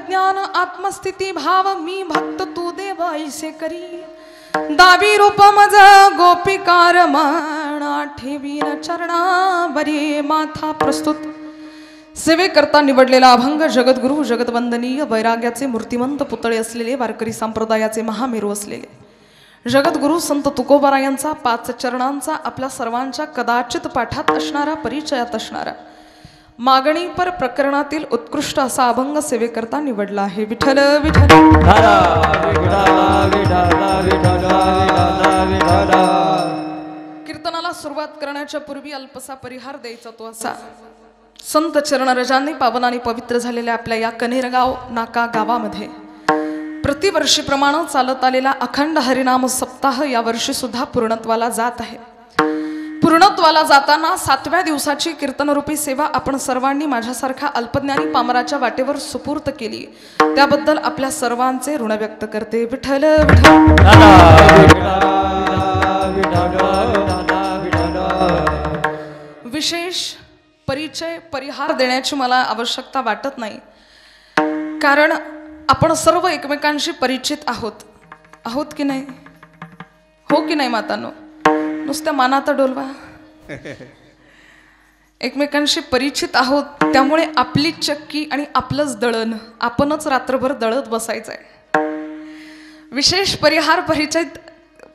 ज्ञान आत्मस्थिती भाव मी भक्त तू देव ऐसे करी दावी रूप मज गोपिकार माणा ठेवीन चरणावरी माथा प्रस्तुत सेवेकरता निवडलेला अभंग जगद्गुरु जगतवंदनीय वैराग्याचे मूर्तिमंत पुतळे असलेले वारकरी संप्रदायाचे महामेरू असलेले जगद्गुरु संत तुकोबारायांचा 5 चरणांचा आपल्या सर्वांच्या कदाचित पाठात असणारा परिचयात असणारा मागणी पर प्रकरणातील उत्कृष्ट असा अभंग सेवेकरता निवडला आहे। विठ्ठल विठ्ठल कीर्तनाला सुरुवात करण्याच्या पूर्वी अल्पसा परिहार द्यायचा तो असा संत चरणरजांनी पावन आणि पवित्र झालेल्या आपल्या या कनेरगाव नाका गावामध्ये प्रतिवर्षीप्रमाणे चालत आलेला अखंड हरिनाम सप्ताह या वर्षी सुद्धा पूर्णत्वाला जात आहे। पूर्णत्वाला जाताना 7व्या दिवसाची कीर्तनरूपी सेवा आपण सर्वांनी माझ्यासारख्या अल्पज्ञानी पामराच्या वाटेवर सुपूर्त केली त्याबद्दल आपल्या सर्वांचे ऋण व्यक्त करते। विठ्ठल विशेष परिचय परिहार देण्याची मला आवश्यकता वाटत नाही कारण आपण सर्व एकमेकांशी परिचित आहोत की नाही? हो की नाही मातांनो? नुसत्या मानात डोलवा। एकमेकांशी परिचित आहोत त्यामुळे आपली चक्की आणि आपलंच दळण आपणच रात्रभर दळत बसायचंय। विशेष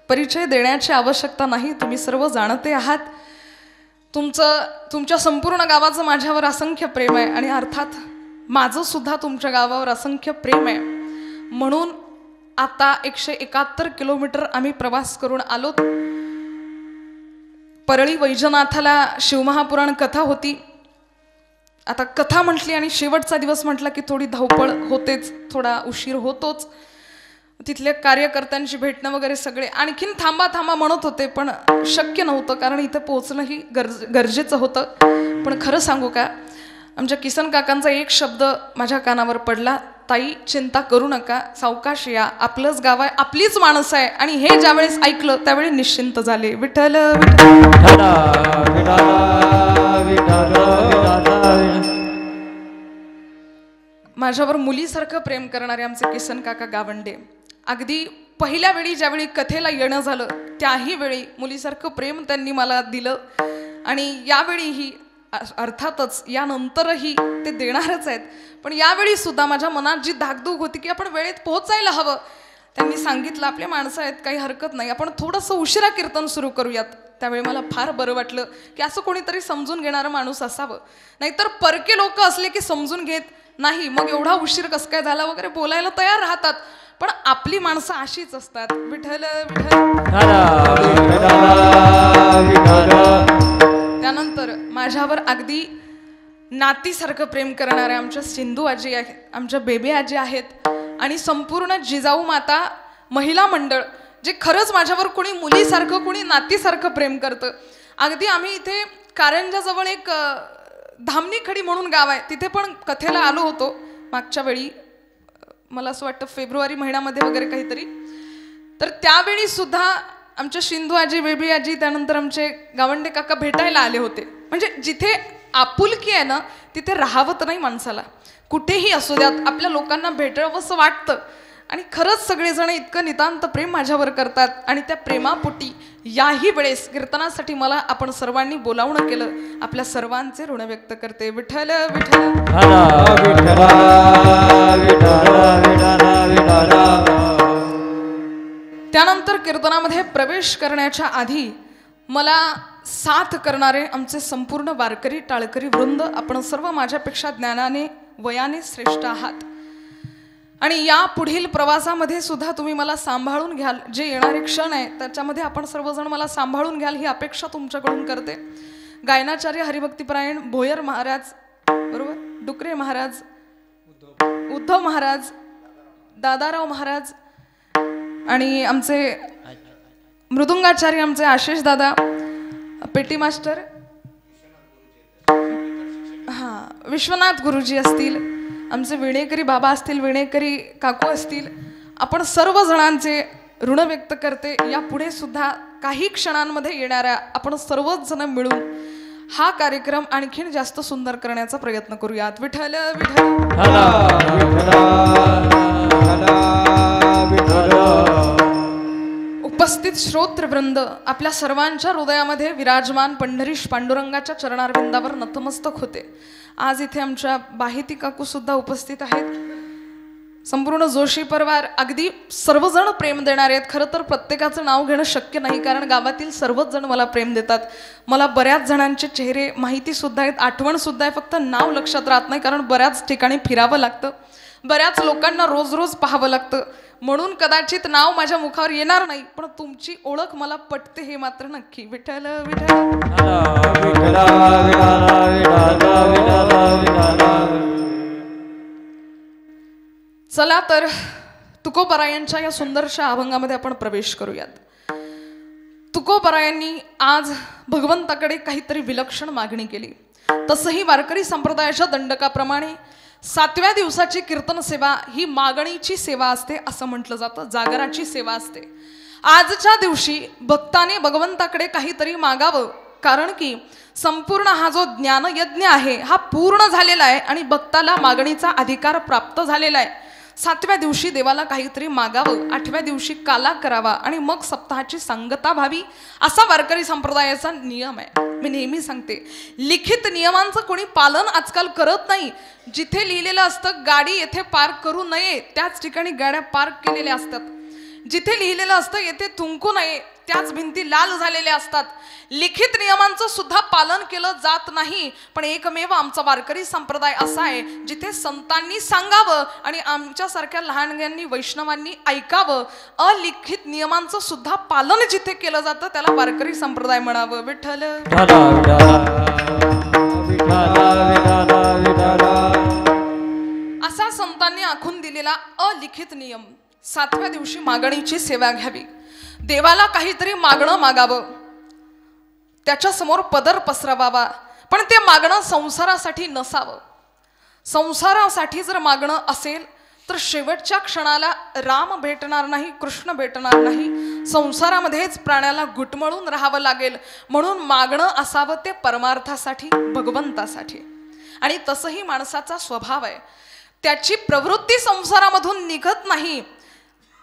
परिचय देण्याची आवश्यकता नाही, तुम्ही सर्व जाणते आहात। तुमच्या संपूर्ण गावाचं माझ्यावर असंख्य प्रेम आहे आणि अर्थात माझं सुद्धा तुमच्या गावावर असंख्य प्रेम आहे म्हणून आता 171 किलोमीटर आम्ही प्रवास करून आलो। परळी वैजनाथाला शिवमहापुराण कथा होती। आता कथा म्हटली आणि शेवटचा दिवस म्हटला की थोडी धावपळ होतेच, थोडा उशीर होतोच। तिथले कार्यकर्त्यांशी भेटणं वगैरे सगळे आणखीन थांबा म्हणत होते पण शक्य नव्हतं कारण इथे पोहोचणंही गरजेचं होतं। पण खरं सांगू का, आमच्या किसन काकांचा एक शब्द माझ्या कानावर पडला, ताई चिंता करू नका, सावकाश या, आपलंच गाव आहे, आपलीच माणसं आहे। आणि हे ज्यावेळेस ऐकलं त्यावेळी निश्चिंत झाले। विठ्ठल माझ्यावर मुलीसारखं प्रेम करणारे आमचे किसन काका गावंडे अगदी पहिल्या वेळी ज्यावेळी कथेला येणं झालं त्याही वेळी मुलीसारखं प्रेम त्यांनी मला दिलं आणि यावेळीही अर्थातच यानंतरही ते देणारच आहेत। पण यावेळी सुद्धा माझ्या मनात जी धाकधूक होती की आपण वेळेत पोहोचायला हवं, त्यांनी सांगितलं आपले माणसं आहेत काही हरकत नाही, आपण थोडंसं उशिरा कीर्तन सुरू करूयात। त्यावेळी मला फार बरं वाटलं की असं कोणीतरी समजून घेणारा माणूस असावं, नाहीतर परके लोक असले की समजून घेत नाही, मग एवढा उशीर कसं काय झाला वगैरे बोलायला तयार राहतात, पण आपली माणसं अशीच असतात। विठ्ठल त्यानंतर माझ्यावर अगदी नातीसारखं प्रेम करणाऱ्या आमच्या सिंधू आजी आहेत, आमच्या बेबी आजी आहेत आणि संपूर्ण जिजाऊ माता महिला मंडळ जे खरंच माझ्यावर कोणी मुलीसारखं कोणी नातीसारखं प्रेम करतं। अगदी आम्ही इथे कारंजाजवळ एक धामणी खडी म्हणून गाव आहे, तिथे पण कथेला आलो होतो मागच्या वेळी, मला असं वाटतं फेब्रुवारी महिन्यामध्ये वगैरे काहीतरी। तर त्यावेळी सुद्धा आमच्या सिंधू आजी बेबी आजी त्यानंतर आमचे गावंडे काका भेटायला आले होते। म्हणजे जिथे आपुलकी आहे ना तिथे राहावत नाही माणसाला, कुठेही असू द्यात आपल्या लोकांना भेटावं असं वाटतं आणि खरंच सगळेजण इतकं नितांत प्रेम माझ्यावर करतात आणि त्या प्रेमापोटी याही वेळेस कीर्तनासाठी मला आपण सर्वांनी बोलावणं केलं, आपल्या सर्वांचे ऋण व्यक्त करते। विठ्ठल त्यानंतर कीर्तनामध्ये प्रवेश करण्याच्या आधी मला साथ करणारे आमचे संपूर्ण वारकरी टाळकरी वृंद, आपण सर्व माझ्यापेक्षा ज्ञानाने वयाने श्रेष्ठ आहात आणि या पुढील प्रवासामध्ये सुद्धा तुम्ही मला सांभाळून घ्याल, जे येणारे क्षण आहे त्याच्यामध्ये आपण सर्वजण मला सांभाळून घ्याल ही अपेक्षा तुमच्याकडून करते। गायनाचार्य हरिभक्तीपरायण भोयर महाराज बरोबर, डुकरे महाराज, उद्धव महाराज, दादाराव महाराज आणि आमचे मृदुंगाचार्य आमचे आशिष दादा, पेटी मास्टर विश्वनाथ गुरुजी असतील, आमचे विणेकरी बाबा असतील, विणेकरी काकू असतील, आपण सर्व जणांचे ऋण व्यक्त करते। यापुढे सुद्धा काही क्षणांमध्ये येणाऱ्या आपण सर्वच जण मिळून हा कार्यक्रम आणखीन जास्त सुंदर करण्याचा प्रयत्न करूयात. विठ्ठल विठ्ठल. उपस्थित श्रोत्रवृंद, आपल्या सर्वांच्या हृदयामध्ये विराजमान पंढरीश पांडुरंगाच्या चरणारविंदावर नतमस्तक होते. आज इथे आमच्या बाहिती काकू सुद्धा उपस्थित आहेत. संपूर्ण जोशी परिवार, अगदी सर्वजण प्रेम देणारे आहेत. खरं तर प्रत्येकाचं नाव घेणं शक्य नाही, कारण गावातील सर्वच जण मला प्रेम देतात. मला बऱ्याच जणांचे चेहरे माहिती सुद्धा आहेत, आठवण सुद्धा आहे, फक्त नाव लक्षात राहत नाही, कारण बऱ्याच ठिकाणी फिरावं लागतं, बऱ्याच लोकांना रोज रोज पाहावं लागतं, म्हणून कदाचित नाव माझ्या मुखावर येणार नाही. पण तुमची ओळख मला पटते हे मात्र नक्की. विठ्ठल विठ्ठल. चला तर तुकोबरायांच्या या सुंदरशा अभंगामध्ये आपण प्रवेश करूयात. तुकोबरायांनी आज भगवंताकडे काहीतरी विलक्षण मागणी केली. तसंही वारकरी संप्रदायाच्या दंडकाप्रमाणे 7व्या दिवसाची कीर्तन सेवा ही मागणीची सेवा असते असं म्हटलं जातं, जागराची सेवा असते. आजच्या दिवशी भक्ताने भगवंताकडे काहीतरी मागावं, कारण की संपूर्ण हा जो ज्ञानयज्ञ आहे हा पूर्ण झालेला आहे आणि भक्ताला मागणीचा अधिकार प्राप्त झालेला आहे. 7व्या दिवशी देवाला काहीतरी मागावं, 8व्या दिवशी काला करावा आणि मग सप्ताहाची सांगता व्हावी, असा वारकरी संप्रदायाचा नियम आहे. मी नेहमी सांगते, लिखित नियमांचं कोणी पालन आजकाल करत नाही. जिथे लिहिलेलं असतं गाडी येथे पार्क करू नये, त्याच ठिकाणी गाड्या पार्क केलेल्या असतात. जिथे लिहिलेलं असतं येथे थुंकू नये, त्याच भिंती लाल झालेल्या असतात. लिखित नियमांचं सुद्धा पालन केलं जात नाही. पण एकमेव आमचा वारकरी संप्रदाय असा आहे जिथे संतांनी सांगावं आणि आमच्यासारख्या लहानग्यांनी वैष्णवांनी ऐकावं. अलिखित नियमांचं सुद्धा पालन जिथे केलं जातं त्याला वारकरी संप्रदाय म्हणावं. विठ्ठल. असा संतांनी आखून दिलेला अलिखित नियम. 7व्या दिवशी मागणीची सेवा घ्यावी, देवाला काहीतरी मागणं मागावं, त्याच्या समोर पदर पसरवावा. पण ते मागणं संसारासाठी नसावं. संसारासाठी जर मागणं असेल तर शेवटच्या क्षणाला राम भेटणार नाही, कृष्ण भेटणार नाही, संसारामध्येच प्राण्याला घुटमळून राहावं लागेल. म्हणून मागणं असावं ते परमार्थासाठी, भगवंतासाठी. आणि तसंही माणसाचा स्वभाव आहे, त्याची प्रवृत्ती संसारामधून निघत नाही,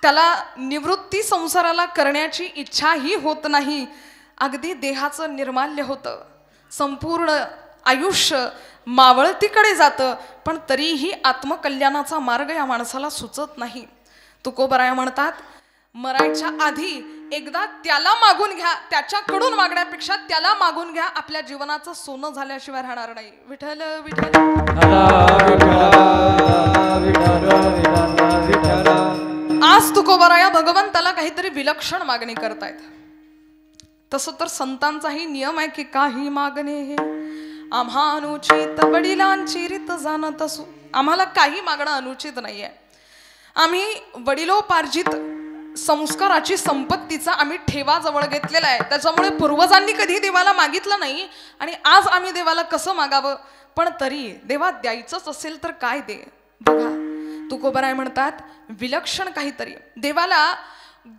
त्याला निवृत्ती संसाराला करण्याची इच्छाही होत नाही. अगदी देहाचं निर्माल्य होतं, संपूर्ण आयुष्य मावळतीकडे जातं, पण तरीही आत्मकल्याणाचा मार्ग या माणसाला सुचत नाही. तुकोबराया म्हणतात, मरायच्या आधी एकदा त्याला मागून घ्या, त्याच्याकडून मागण्यापेक्षा त्याला मागून घ्या, आपल्या जीवनाचं सोनं झाल्याशिवाय राहणार नाही. विठ्ठल विठ्ठल. आज तुकोबराया भगवंताला काहीतरी विलक्षण मागणी करतायत. तसं तर संतांचाही नियम आहे की काही मागणे हे आम्हा अनुचित, वडिलांची रीत जाणत असू. आम्हाला काही मागणं अनुचित नाहीये. आम्ही वडिलोपार्जित संस्काराची, संपत्तीचा आम्ही ठेवा जवळ घेतलेला आहे. त्याच्यामुळे पूर्वजांनी कधी देवाला मागितलं नाही आणि आज आम्ही देवाला कसं मागावं. पण तरी देवा द्यायचंच असेल तर काय दे. बघा तुकोबराय म्हणतात विलक्षण काहीतरी. देवाला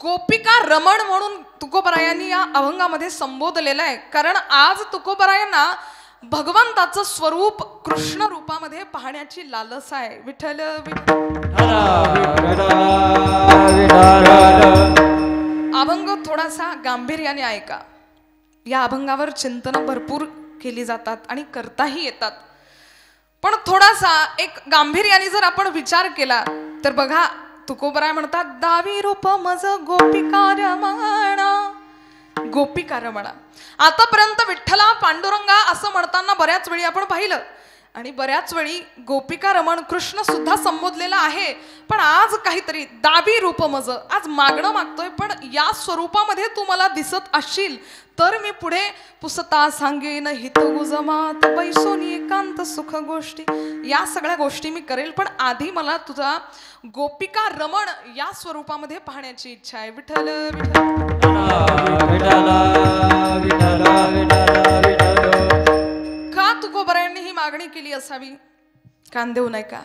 गोपिका रमण म्हणून तुकोबरायांनी या अभंगामध्ये संबोधलेलं आहे. कारण आज तुकोबरायांना भगवंताचं स्वरूप कृष्ण रूपामध्ये पाहण्याची लालसा आहे. विठ्ठल. अभंग थोडासा गांभीर्याने ऐका. या अभंगावर चिंतन भरपूर केली जातात आणि करताही येतात. पण थोडासा एक गांभीर्याने जर आपण विचार केला तर बघा तुकोबराय म्हणतात, दावी रूप मज गोपिका रमणा. गोपिका रमणा. आतापर्यंत विठ्ठला पांडुरंगा असं म्हणताना बऱ्याच वेळी आपण पाहिलं आणि बऱ्याच वेळी गोपिका रमण कृष्ण सुद्धा संबोधलेला आहे. पण आज काहीतरी दावी रूप मज, आज मागणं मागतोय, पण या स्वरूपामध्ये तू मला दिसत असशील तर मी पुढे पुसता सांगेन हित गुजमात बैसोनी एकांत सुख गोष्टी. या सगळ्या गोष्टी मी करेल, पण आधी मला तुझा गोपिका रमण या स्वरूपामध्ये पाहण्याची इच्छा आहे. विठ्ठल का तुकोबरायांनी ही मागणी केली असावी? कान देऊ नये का?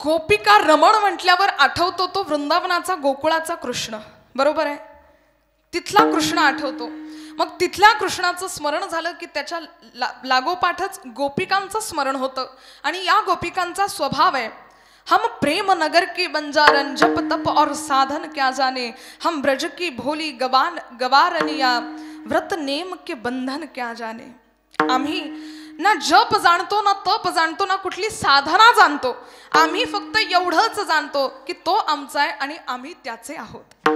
गोपिका रमण म्हटल्यावर आठवतो तो वृंदावनाचा गोकुळाचा कृष्ण, बरोबर आहे? तिथला कृष्ण आठवतो. मग तिथल्या कृष्णाचं स्मरण झालं की त्याच्या लागोपाठच गोपिकांचं स्मरण होतं. आणि या गोपिकांचा स्वभाव आहे, हम प्रेम नगर के बंजारन जप तप और साधन क्या जाने, हम ब्रज की भोली गवारनिया व्रत नेम के बंधन क्या जाने. आम्ही ना जप जाणतो, ना तप जाणतो, ना कुठली साधना जाणतो. आम्ही फक्त एवढंच जाणतो की तो आमचा आहे आणि आम्ही त्याचे आहोत.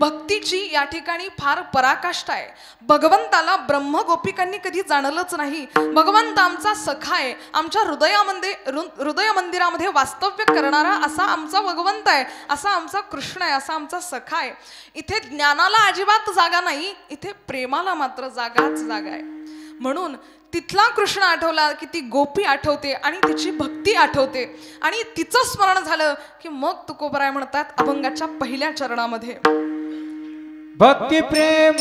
भक्तीची या ठिकाणी फार पराकाष्ठा आहे. भगवंताला ब्रह्म गोपिकांनी कधी जाणलंच नाही. भगवंत आमचा सखा आहे, आमच्या हृदय मंदिरामध्ये वास्तव्य करणारा असा आमचा भगवंत आहे, असा आमचा कृष्ण आहे, असा आमचा सखा आहे. इथे ज्ञानाला अजिबात जागा नाही, इथे प्रेमाला मात्र जागाच जागा आहे. म्हणून तिथला कृष्ण आठवला की ती गोपी आठवते आणि तिची भक्ती आठवते. आणि तिचं स्मरण झालं की मग तुकोबराय म्हणतात अभंगाच्या पहिल्या चरणामध्ये, भक्ती प्रेम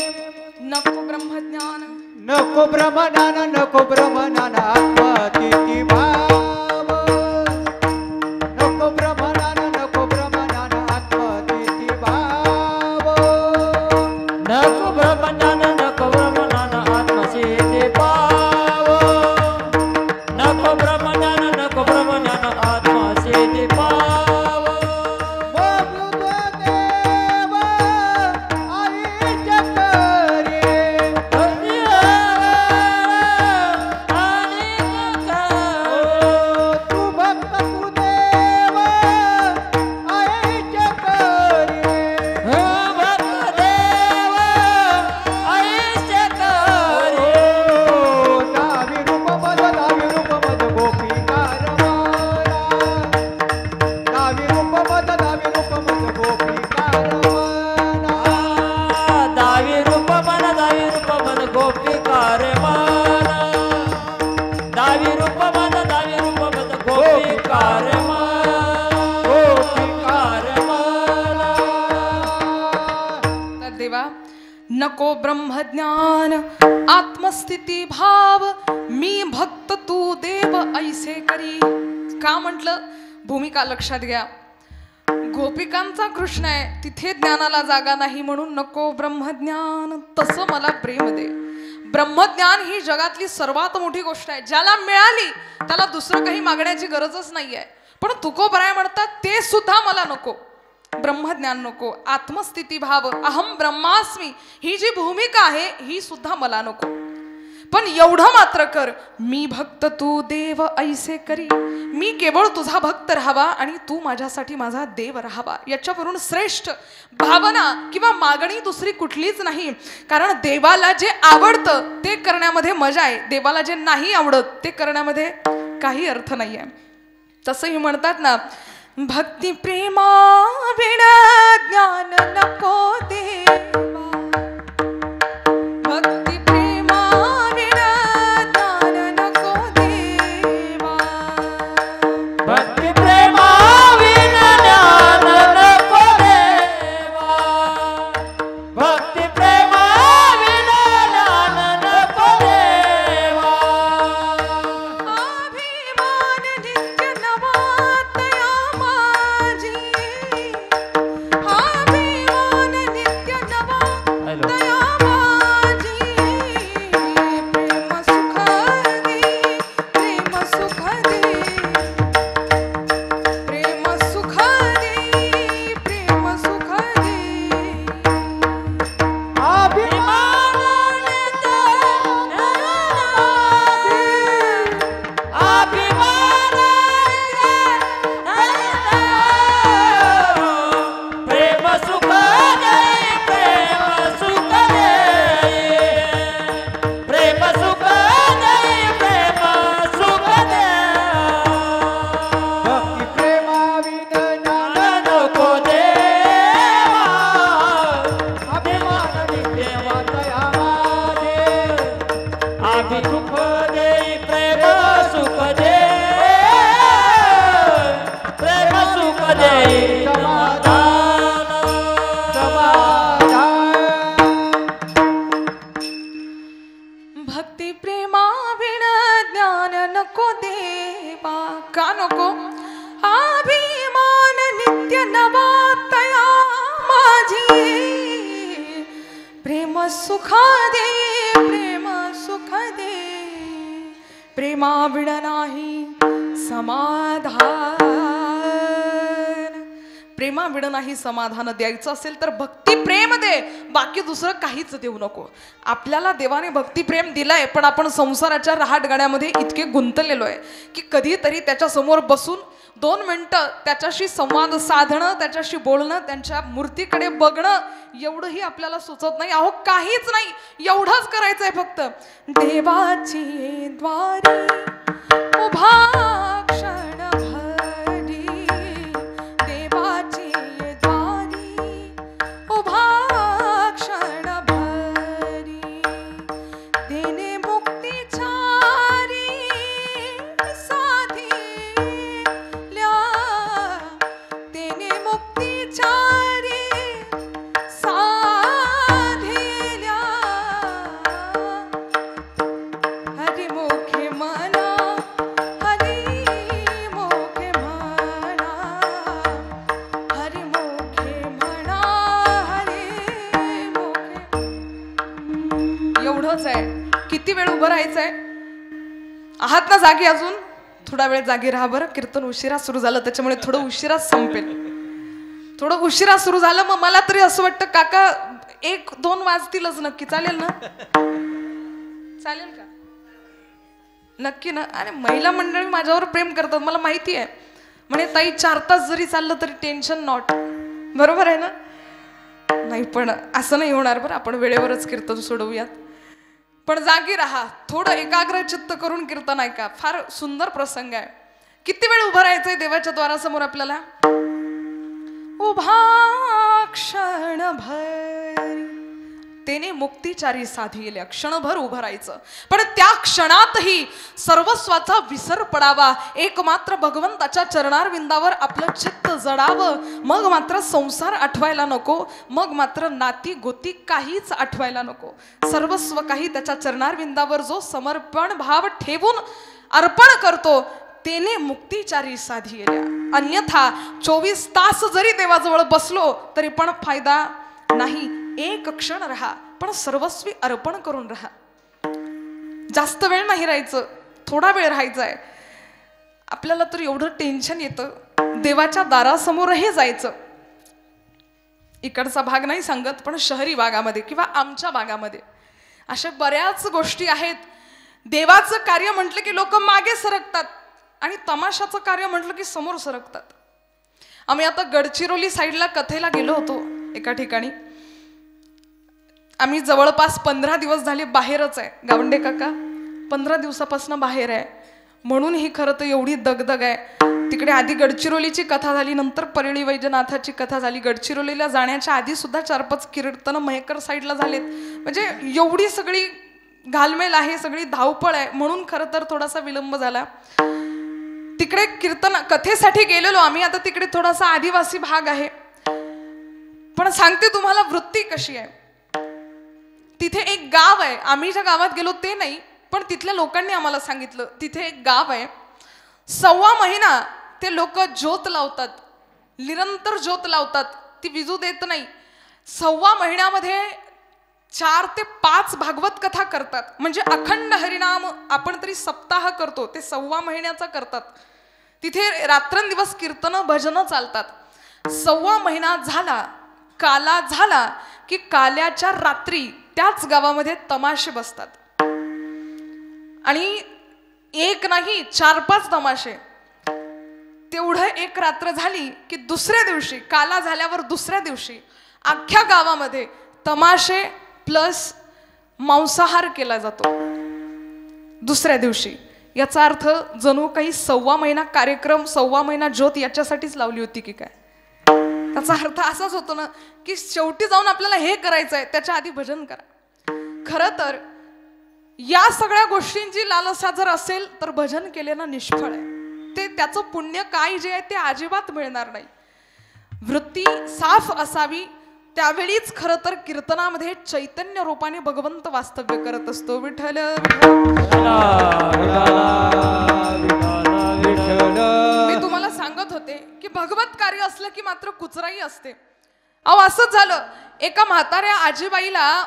नको ब्रह्मज्ञान, नको ब्रह्मज्ञान, नको ब्रह्मज्ञान आत्मस्थिती भाव, नको ब्रह्मज्ञान, नको ब्रह्मज्ञान आत्मस्थिती भाव, नको ब्रह्मज्ञान, नको ब्रह्मज्ञान आत्मस्थिती भाव, नको ब्रह्मज्ञान, नको ब्रह्मज्ञान आत्मस्थिती भाव. नको ब्रह्मज्ञान आत्मस्थिती भाव, मी भक्त तू देव ऐसे करी. का म्हटलं, भूमिका लक्षात घ्या. गोपिकांचा कृष्ण आहे, तिथे ज्ञानाला जागा नाही, म्हणून नको ब्रह्मज्ञान, तसं मला प्रेम दे. ब्रह्मज्ञान ही जगातली सर्वात मोठी गोष्ट आहे. ज्याला मिळाली त्याला दुसरं काही मागण्याची गरजच नाहीये. पण तुकोबराय म्हणतात ते सुद्धा मला नको, ब्रह्मज्ञान नको. आत्मस्थिती भाव, अहम ब्रह्मास्मी, ही जी भूमिका आहे ही सुद्धा मला नको. पण एवढं मात्र कर, मी भक्त तू देव ऐसे करी, मी केवळ तुझा भक्त राहावा आणि तू माझ्यासाठी माझा देव राहावा. याच्यावरून श्रेष्ठ भावना किंवा मागणी दुसरी कुठलीच नाही. कारण देवाला जे आवडतं ते करण्यामध्ये मजा आहे, देवाला जे नाही आवडत ते करण्यामध्ये काही अर्थ नाहीये. तसंही म्हणतात ना, भक्ती प्रेमा विना ज्ञान नको देवा, भक्ती प्रेमा विना ज्ञान नको देवा, भक्ती प्रेमा विना ज्ञान नको देवा, भक्ती प्रेमा विना ज्ञान नको देवा. अभिमान नित्य नवातया माझी, अभिमान नित्य नवातया माझी, प्रेम सुख दे, प्रेम सुख दे, प्रेम सुख दे, प्रेम सुख दे. अभिमान नित्य अभिमान प्रेम सुख दे, प्रेम सुख दे, प्रेम सुख दे, प्रेम सुख दे. भक्ती प्रेमाविन ज्ञान नको देवा, अभिमान नित्य वातया माझे, आम्ही सुख दे, प्रेम सुख दे, प्रेम सुख दे. समाधान समाधान. भक्ती प्रेमा विना ज्ञान नको देवा. का नको? अभिमान नित्य नवातया माझी, प्रेम सुख दे, प्रेम सुख दे, प्रेमाविण नाही समाधान. प्रेमाविण नाही समाधान द्यायचं असेल तर भक्ती प्रेम दे, बाकी दुसरं काहीच देऊ नको. आपल्याला देवाने भक्ती प्रेम दिलंय, पण आपण संसाराच्या रहाटगाड्यामध्ये इतके गुंतलेलो आहे की कधीतरी त्याच्या समोर बसून 2 मिनिटं त्याच्याशी संवाद साधणं, त्याच्याशी बोलणं, त्यांच्या मूर्तीकडे बघणं एवढंही आपल्याला सुचत नाही. अहो काहीच नाही, एवढंच करायचंय फक्त. देवाची द्वारी उभा क्षण भरी, देवाची द्वारी उभा क्षण भरी, तेने मुक्तीचारी साधिल्या, तेने मुक्तीचारी साधिल्या. हरिमुखे म्हणा, हरिमुखे म्हणा, हरिमुखे म्हणा, हरिमुखे. एवढंच आहे. किती वेळ उभं राहायचंय? आहात ना जागी अजून? थोडा वेळ जागी राहा बरं. कीर्तन उशिरा सुरू झालं, त्याच्यामुळे थोडं उशिरा संपेल. थोडं उशिरा सुरू झालं, मग मला तरी असं वाटतं काका 1-2 वाजतीलच नक्की. चालेल ना? चालेल का? नक्की ना? अरे महिला मंडळी माझ्यावर प्रेम करतात, मला माहिती आहे. म्हणे ताई 4 तास जरी चाललं तरी टेन्शन नॉट. बरोबर आहे ना? नाही, पण असं नाही होणार बरं. आपण वेळेवरच कीर्तन सोडवूयात. पण जागी राहा, थोडं एकाग्र चित्त करून कीर्तन ऐका. फार सुंदर प्रसंग आहे. किती वेळ उभं राहायचंय देवाच्या द्वारासमोर आपल्याला? उभा क्षण भरी, तेने मुक्तीचारी साधिल्या. क्षणभर उभं राहायचं, पण त्या क्षणातही सर्वस्वाचा विसर पडावा. एकमात्र भगवंताच्या चरणारविंदावर आपलं चित्त जडावं. मग मात्र संसार आठवायला नको, मग मात्र नाती गोती काहीच आठवायला नको. सर्वस्व काही त्याच्या चरणारविंदावर जो समर्पण भाव ठेवून अर्पण करतो, तेने मुक्तीचारी साधिल्या. अन्यथा 24 तास जरी देवाजवळ बसलो तरी पण फायदा नाही. एक क्षण राहा, पण सर्वस्वी अर्पण करून राहा. जास्त वेळ नाही राहायचं, थोडा वेळ राहायचाय. आपल्याला तर एवढं टेन्शन येतं, देवाच्या दारासमोरही जायचं. इकडचा भाग नाही सांगत, पण शहरी भागामध्ये किंवा आमच्या भागामध्ये अशा बऱ्याच गोष्टी आहेत. देवाचं कार्य म्हटलं की लोक मागे सरकतात आणि तमाशाचं कार्य म्हटलं की समोर सरकतात. आम्ही आता गडचिरोली साईडला कथेला गेलो होतो एका ठिकाणी. आम्ही जवळपास 15 दिवस झाले बाहेरच आहे. गावंडे काका 15 दिवसापासून बाहेर आहे, म्हणून ही खरं तर एवढी दगदग आहे. तिकडे आधी गडचिरोलीची कथा झाली, नंतर परळी वैजनाथाची कथा झाली. गडचिरोलीला जाण्याच्या आधी सुद्धा 4-5 कीर्तन महेकर साईडला झालेत. म्हणजे एवढी सगळी घालमेल आहे, सगळी धावपळ आहे, म्हणून खरं तर थोडासा विलंब झाला. तिकडे कीर्तन कथेसाठी गेलेलो आम्ही. आता तिकडे थोडासा आदिवासी भाग आहे, पण सांगते तुम्हाला वृत्ती कशी आहे. तिथे एक गाव आहे. आम्ही ज्या गावात गेलो ते नाही, पण तिथल्या लोकांनी आम्हाला सांगितलं तिथे एक गाव आहे. 1.25 महिना ते लोक ज्योत लावतात, निरंतर ज्योत लावतात, ती विजू देत नाही. 1.25 महिन्यामध्ये 4 ते 5 भागवत कथा करतात. म्हणजे अखंड हरिनाम आपण तरी सप्ताह करतो, ते 1.25 महिन्याचा करतात. तिथे रात्रंदिवस कीर्तन भजन चालतात. 1.25 महिना झाला, काला झाला की काल्याच्या रात्री त्याच गावामध्ये तमाशे बसतात. आणि एक नाही 4-5 तमाशे. तेवढं एक रात्र झाली की दुसऱ्या दिवशी, काला झाल्यावर दुसऱ्या दिवशी अख्ख्या गावामध्ये तमाशे प्लस मांसाहार केला जातो दुसऱ्या दिवशी. याचा अर्थ जणू काही 1.25 महिना कार्यक्रम, 1.25 महिना ज्योत याच्यासाठीच लावली होती की काय. त्याचा अर्थ असाच होतो ना की शेवटी जाऊन आपल्याला हे करायचंय, त्याच्या आधी भजन करा. खरं तर या सगळ्या गोष्टींची लालसा जर असेल तर भजन केलेलं निष्फळ आहे. ते त्याचं पुण्य काय जे आहे ते अजिबात मिळणार नाही. वृत्ती साफ असावी, त्यावेळीच खरं तर कीर्तनामध्ये चैतन्य रूपाने भगवंत वास्तव्य करत असतो. विठ्ठल मी तुम्हाला सांगत होते की भगवत कार्य असलं की मात्र कुचराई असते. अहो असंच झालं. एका म्हाताऱ्या आजीबाईला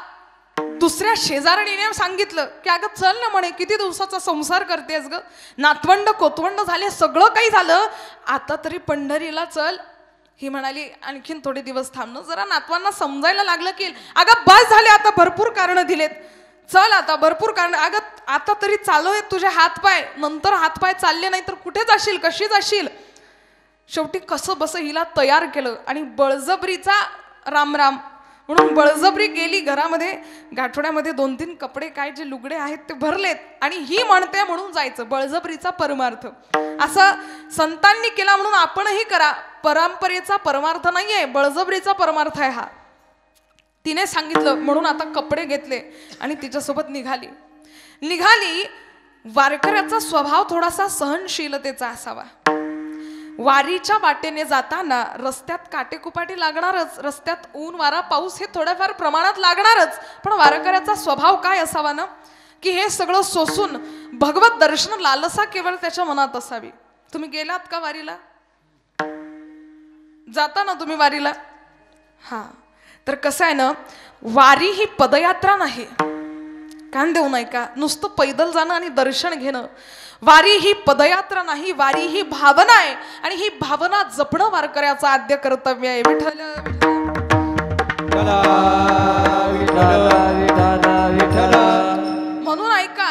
दुसऱ्या शेजारणीने सांगितलं की अगं चल ना म्हणे, किती दिवसाचा संसार करतेस ग, नातवंड कोतवंड झाले, सगळं काही झालं, आता तरी पंढरीला चल. ही म्हणाली आणखीन थोडे दिवस थांबणं, जरा नातवांना समजायला लागलं की अगं बस झाले, आता भरपूर कारण दिलेत, चल आता भरपूर कारण, अगं आता तरी चालू आहेत तुझे हातपाय, नंतर हातपाय चालले नाही तर कुठे जाशील, कशी जाशील. शेवटी कसं बस हिला तयार केलं आणि बळजबरीचा रामराम म्हणून बळजबरी गेली घरामध्ये. गाठोड्यामध्ये 2-3 कपडे काय जे लुगडे आहेत ते भरलेत आणि ही म्हणते म्हणून जायचं. बळजबरीचा परमार्थ असं संतांनी केला म्हणून आपणही करा. परंपरेचा परमार्थ नाहीये, बळजबरीचा परमार्थ आहे हा. तिने सांगितलं म्हणून आता कपडे घेतले आणि तिच्यासोबत निघाली. वारकऱ्याचा स्वभाव थोडासा सहनशीलतेचा असावा. वारीच्या वाटेने जाताना रस्त्यात काटेकुपाटे लागणारच, रस्त्यात ऊन वारा पाऊस हे थोड्याफार प्रमाणात लागणारच, पण वारकऱ्याचा स्वभाव काय असावा ना, की हे सगळं सोसून भगवत दर्शन लालसा केवळ त्याच्या मनात असावी. तुम्ही गेलात का वारीला? जाता ना तुम्ही वारीला? हा, तर कसं आहे ना, वारी ही पदयात्रा नाही, कान देऊ नये का, नुसतं पैदल जाणं आणि दर्शन घेणं. वारी ही पदयात्रा नाही, वारी ही भावना आहे आणि ही भावना जपणं वारकऱ्याचं आद्य कर्तव्य आहे. विठ्ठल म्हणून ऐका,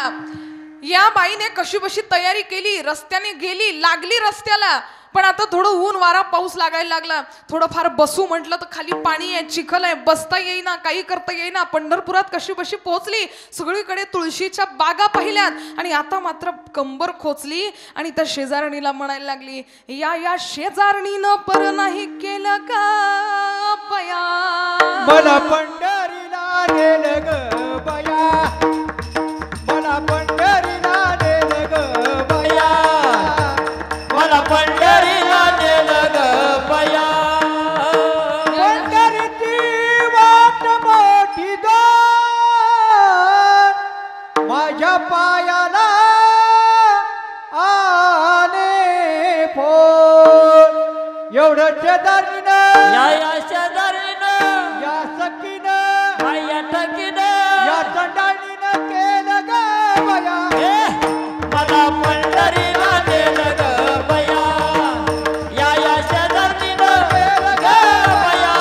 या बाईने कशी बशी तयारी केली, रस्त्याने गेली, लागली रस्त्याला, पण आता थोडं ऊन वारा पाऊस लागायला लागला, थोडंफार बसू म्हटलं तर खाली पाणी आहे, चिखल आहे, बसता येईना, काही करता येईना. पंढरपुरात कशी बशी पोहोचली, सगळीकडे तुळशीच्या बागा पाहिल्यात आणि आता मात्र कंबर खोचली आणि त्या शेजारणीला म्हणायला लागली, या शेजारणीनं पर नाही केलं का बया, मला पंढरीला नेलं ग बया, मला पंढरीला नेलं ग बया, मला पंढरीला नेलं ग बया. पंढरीची वाट मोठी दो, माझ्या पायाला आले फोन. एवढं शेजारीनं, या शेजारीनं, या सखीनं, या टकीनं, या चंडाळीनं केलं ग बया. मला पंढरीला नेलं ग बया, या शेजारीनं नेलं ग बया,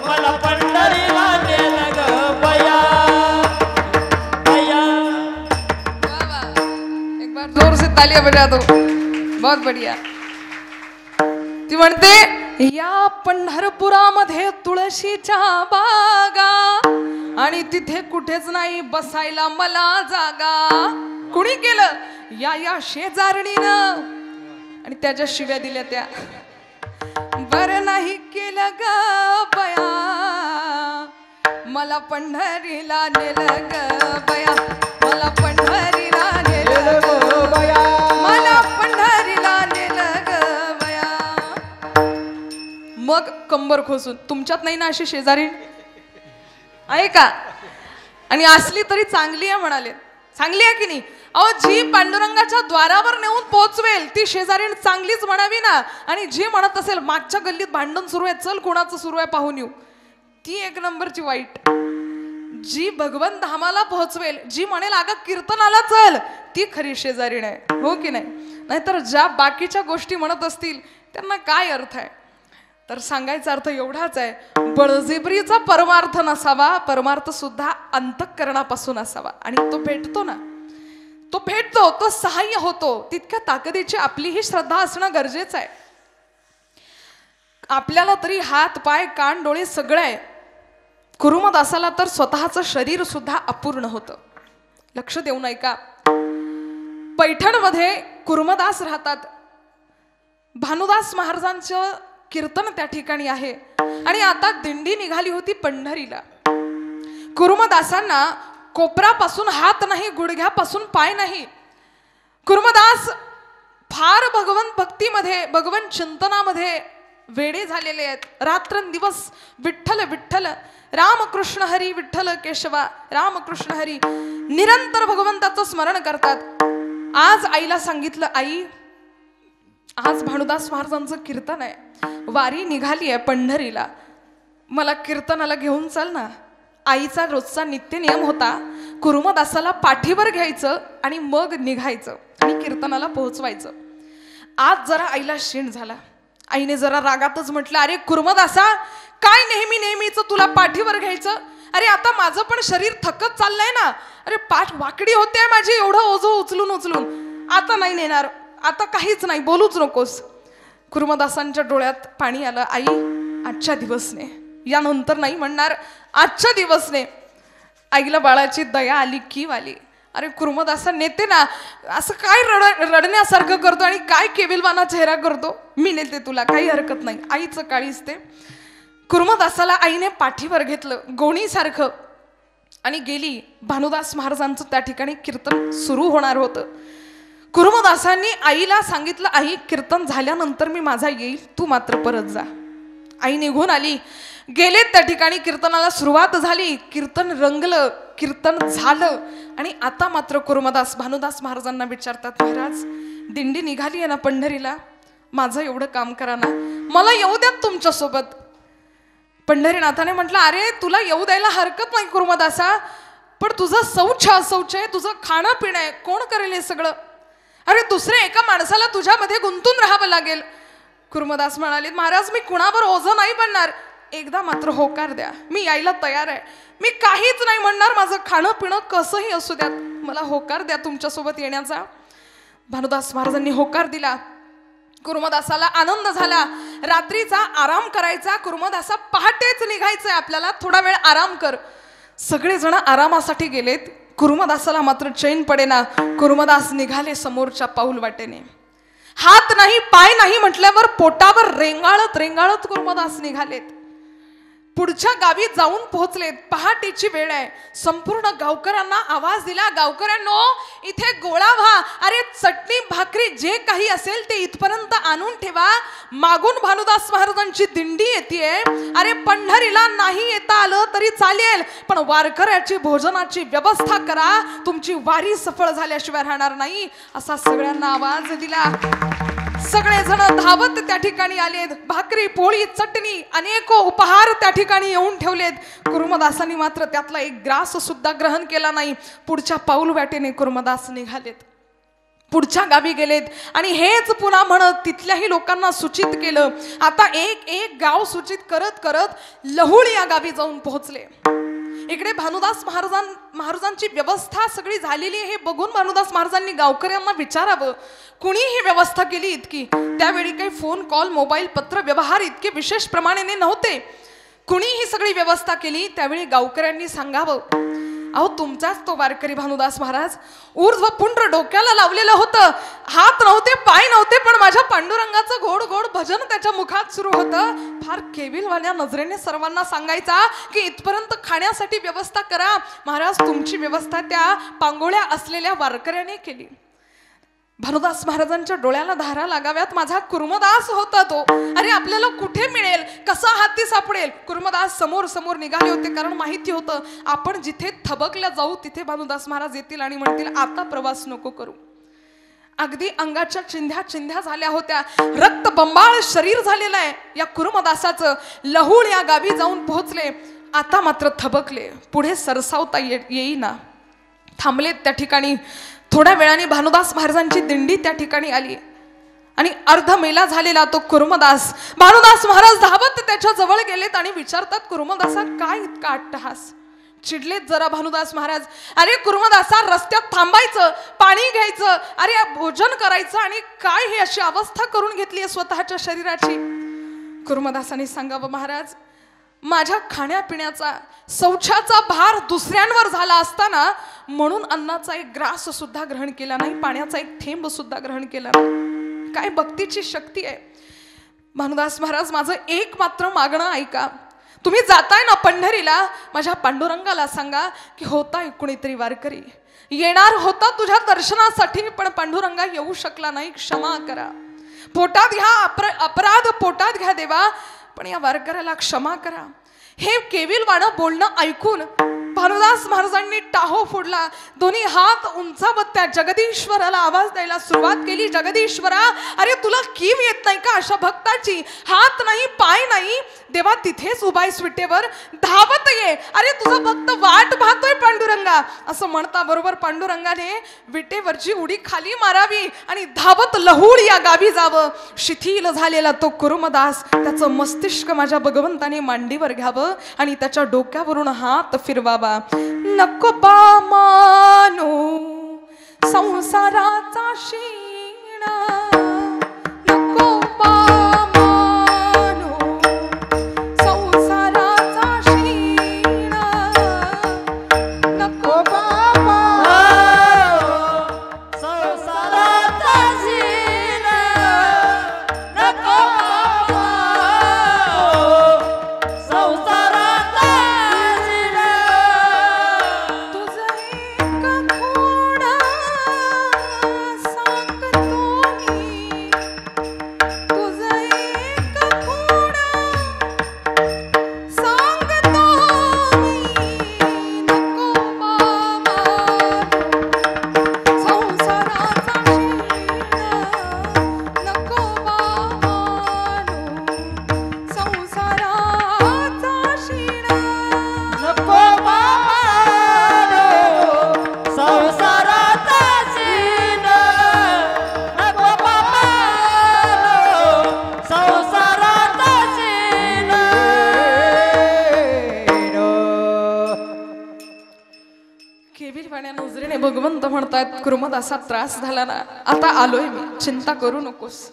मला पंढरीला नेलं ग बया. वाह वाह, एक बार जोर से तालियां बजा दो, बहुत बढ़िया. ती म्हणते, या पंढरपुरामध्ये तुळशीच्या बागा आणि तिथे कुठेच नाही बसायला मला जागा. कुणी केलं? या शेजारणीनं, आणि त्याच्या शिव्या दिल्या त्या. बरं नाही केलं ग बया, मला पंढरीला नेलं ग बया, मला पंढरीला नेलं ग बया, मला पंढरीला नेलं ग बया. मग कंबर खोसून. तुमच्यात नाही ना अशी शेजारी? आहे का? आणि असली तरी चांगली आहे म्हणाले. चांगली आहे की नाही? अहो, जी पांडुरंगाच्या द्वारावर नेऊन पोहोचवेल ती शेजारी चांगलीच म्हणावी ना. आणि जी म्हणत असेल मागच्या गल्लीत भांडण सुरू आहे, चल कोणाचं सुरू आहे पाहून येऊ, ती एक नंबरची वाईट. जी भगवंत धामाला पोहोचवेल, जी म्हणेल अगं कीर्तनाला चल, ती खरी शेजारी नाही. हो की नाही? नाहीतर ज्या बाकीच्या गोष्टी म्हणत असतील त्यांना काय अर्थ आहे? तर सांगायचा अर्थ एवढाच आहे, बळजबरीचा परमार्थ नसावा, परमार्थ सुद्धा अंतःकरणापासून असावा. आणि तो भेटतो ना, तो भेटतो, तो सहाय्य होतो. तितक्या ताकदीची आपली ही श्रद्धा असणं गरजेचं आहे. आपल्याला तरी हात पाय कान डोळे सगळं आहे, कुरुमदासाला तर स्वतःचं शरीर सुद्धा अपूर्ण होतं. लक्ष देऊ नये का? पैठणमध्ये कुरुमदास राहतात. भानुदास महाराजांचं कीर्तन त्या ठिकाणी आहे आणि आता दिंडी निघाली होती पंढरीला. कुरुमदासांना कोपरापासून हात नाही, गुडघ्यापासून पाय नाही. कुरुमदास फार भगवंत भक्तीमध्ये, भगवंत चिंतनामध्ये वेडे झालेले आहेत. रात्रंदिवस विठ्ठल विठ्ठल, रामकृष्ण हरी, विठ्ठल केशवा, रामकृष्ण हरी, निरंतर भगवंताचं स्मरण करतात. आज आईला सांगितलं, आई आज भानुदास महाराजांचं कीर्तन आहे, वारी निघाली आहे पंढरीला, मला कीर्तनाला घेऊन चाल ना. आईचा रोजचा नित्य नियम होता कुर्मदासाला पाठीवर घ्यायचं आणि मग निघायचं आणि कीर्तनाला पोहोचवायचं. आज जरा आईला शीण झाला. आईने जरा रागातच म्हटलं, अरे कुर्मदासा, काय नेहमीच तुला पाठीवर घ्यायचं? अरे आता माझं पण शरीर थकत चाललंय ना. अरे पाठ वाकडी होते माझी, एवढं ओझं उचलून उचलून. आता नाही नेणार, आता काहीच नाही, बोलूच नकोस. कुर्मदासांच्या डोळ्यात पाणी आलं. आई, आजच्या दिवसने, यानंतर नाही म्हणणार, आजच्या दिवसने. आईला बाळाची दया आली, कीव आली. अरे कुर्मदासा, नेते ना, असं काय रडण्यासारखं करतो आणि काय केविलवाना चेहरा करतो? मी नेते तुला, काही हरकत नाही. आईचं काळीच ते. कुर्मदासाला आईने पाठीवर घेतलं गोणीसारखं आणि गेली. भानुदास महाराजांचं त्या ठिकाणी कीर्तन सुरू होणार होतं. कुर्मदासांनी आईला सांगितलं, आई, कीर्तन झाल्यानंतर मी माझा येईल, तू मात्र परत जा. आई निघून आली. गेले त्या ठिकाणी. कीर्तनाला सुरुवात झाली. कीर्तन रंगलं, कीर्तन झालं. आणि आता मात्र कुर्मदास भानुदास महाराजांना विचारतात, महाराज, दिंडी निघाली आहे ना पंढरीला, माझं एवढं काम करा ना, मला येऊ द्या तुमच्यासोबत. पंढरीनाथाने म्हटलं, अरे तुला येऊ द्यायला हरकत नाही कुर्मदासा, पण तुझं शौच आहे, तुझं खाणं पिणं आहे, कोण करेल हे सगळं? अरे दुसऱ्या एका माणसाला तुझ्यामध्ये गुंतून राहावं लागेल. कुर्मदास म्हणाले, महाराज, मी कुणावर ओझं नाही बनणार, एकदा मात्र होकार द्या, मी यायला तयार आहे, मी काहीच नाही म्हणणार, माझं खाणं पिणं कसंही असू द्यात, मला होकार द्या तुमच्यासोबत येण्याचा. भानुदास महाराजांनी होकार दिला. कुर्मदासाला आनंद झाला. रात्रीचा आराम करायचा. कुर्मदासा, पहाटेच निघायचंय आपल्याला, थोडा वेळ आराम कर. सगळेजण आरामासाठी गेलेत. कुर्मदासाला मात्र चैन पडेना. कुर्मदास निघाले समोरच्या पाऊल वाटेने. हात नाही, पाय नाही म्हटल्यावर पोटावर रेंगाळत कुर्मदास निघालेत. पुढच्या गावी जाऊन पोहोचलेत. पहाटेची वेळ आहे. संपूर्ण गावकऱ्यांना आवाज दिला, गावकऱ्यांनो, इथे गोळा व्हा. अरे चटणी भाकरी जे काही असेल ते इथपर्यंत आणून ठेवा. मागून भानुदास महाराजांची दिंडी येतेय. अरे पंढरीला नाही येता आलं तरी चालेल, पण वारकऱ्याची भोजनाची व्यवस्था करा, तुमची वारी सफळ झाल्याशिवाय राहणार नाही, असा सगळ्यांना आवाज दिला. सगळेजण धावत त्या ठिकाणी आलेत. भाकरी, पोळी, चटणी, अनेको उपहार त्या ठिकाणी येऊन ठेवलेत. कुर्मदासांनी मात्र त्यातला एक ग्रास सुद्धा ग्रहण केला नाही. पुढच्या पाऊल वाटेने कुर्मदास निघालेत. पुढच्या गावी गेलेत आणि हेच पुन्हा म्हणत तिथल्याही लोकांना सूचित केलं. आता एक गाव सूचित करत करत लहुळ या गावी जाऊन पोहोचले. इकडे भानुदास महाराजांची व्यवस्था सगळी झालेली आहे हे बघून भानुदास महाराजांनी गावकऱ्यांना विचारावं, कुणी ही व्यवस्था केली इतकी? त्यावेळी काही फोन कॉल, मोबाईल, पत्र व्यवहार इतके विशेष प्रमाणाने नव्हते. कुणी ही सगळी व्यवस्था केली? त्यावेळी गावकऱ्यांनी सांगावं, अहो तुमचाच तो वारकरी भानुदास महाराज, ऊर्ध्व पुंड्र डोक्याला लावलेलं होतं, हात नव्हते, पाय नव्हते, पण माझ्या पांडुरंगाचं गोड गोड भजन त्याच्या मुखात सुरू होतं. फार केविलवाल्या नजरेने सर्वांना सांगायचा की इथपर्यंत खाण्यासाठी व्यवस्था करा. महाराज, तुमची व्यवस्था त्या पांगोळ्या असलेल्या वारकऱ्याने केली. भानुदास महाराजांच्या डोळ्याला धारा लागाव्यात. माझा कुर्मदास होता तो. अरे आपल्याला कुठे मिळेल, कसा हाती सापडेल? कुर्मदास समोर समोर निघाले होते, कारण माहिती होतं आपण जिथे थबकल्या जाऊ तिथे भानुदास महाराज येतील आणि म्हणतील आता प्रवास नको करू. अगदी अंगाच्या चिंध्या झाल्या होत्या. रक्त बंबाळ शरीर झालेलं आहे या कुर्मदासाचं. लहुळ या गावी जाऊन पोहोचले. आता मात्र थबकले. पुढे सरसावता येईना. थांबलेत त्या ठिकाणी. थोड्या वेळाने भानुदास महाराजांची दिंडी त्या ठिकाणी आली आणि अर्ध मेला झालेला तो कुर्मदास. भानुदास महाराज धावत त्याच्या जवळ गेलेत आणि विचारतात, कुर्मदासा, काय इतका अट्टहास? चिडलेत जरा भानुदास महाराज. अरे कुर्मदासा, रस्त्यात थांबायचं, पाणी घ्यायचं, अरे भोजन करायचं, आणि काय ही अशी अवस्था करून घेतली आहे स्वतःच्या शरीराची? कुर्मदासाने सांगावं, महाराज, माझ्या खाण्यापिण्याचा, शौचाचा भार दुसऱ्यांवर झाला असताना म्हणून अन्नाचा एक ग्रास सुद्धा ग्रहण केला नाही, पाण्याचा एक थेंब सुद्धा ग्रहण केला नाही. काय भक्तीची शक्ती आहे. भानुदास महाराज, माझं एक मात्र मागणं ऐका. तुम्ही जाताय ना पंढरीला, माझ्या पांडुरंगाला सांगा की होताय कुणीतरी वारकरी, येणार होता तुझ्या दर्शनासाठी, पण पांडुरंगा येऊ शकला नाही, क्षमा करा. पोटात घ्या, अपराध पोटात घ्या देवा, पण या वारकऱ्याला क्षमा करा. हे केविलवाणं बोलणं ऐकून भानुदास महाराजांनी टाहो फोडला, दोन्ही हात उंचावत त्या जगदीश्वराला आवाज द्यायला सुरुवात केली. जगदीश्वरा, अरे तुला कीव येत नाही का अशा भक्ताची? हात नाही, पाय नाही, देवा तिथेच उभाय विटेवर, धावत ये, अरे तुझा भक्त वाट पाहतोय पांडुरंगा. असं म्हणता बरोबर पांडुरंगाने विटेवरची उडी खाली मारावी आणि धावत लहुळ या गावी जावं. शिथिल झालेला तो कुरुमदास त्याचं मस्तिष्क माझ्या भगवंताने मांडीवर घ्यावं आणि त्याच्या डोक्यावरून हात फिरवावा. नको बा मानो संसाराचा शीण, नको बा मानो संसाराचा शीण, नको बा संसाराचा शीण, नको संसाराचा शीण. तुझं एक खोडं सांगतो मी, तुझं एक खोडं सांगतो मी, नको बाबा संसाराचा शीण, नको बाबा संसाराचा शीण. नको बाबानो संसाराचा शीण, नको बाबानो संसाराचा शीण. केविलवाण्या नजरेने भगवंत म्हणतायत, कुरुमदासा त्रास झाला ना, आता आलोय मी, चिंता करू नकोस.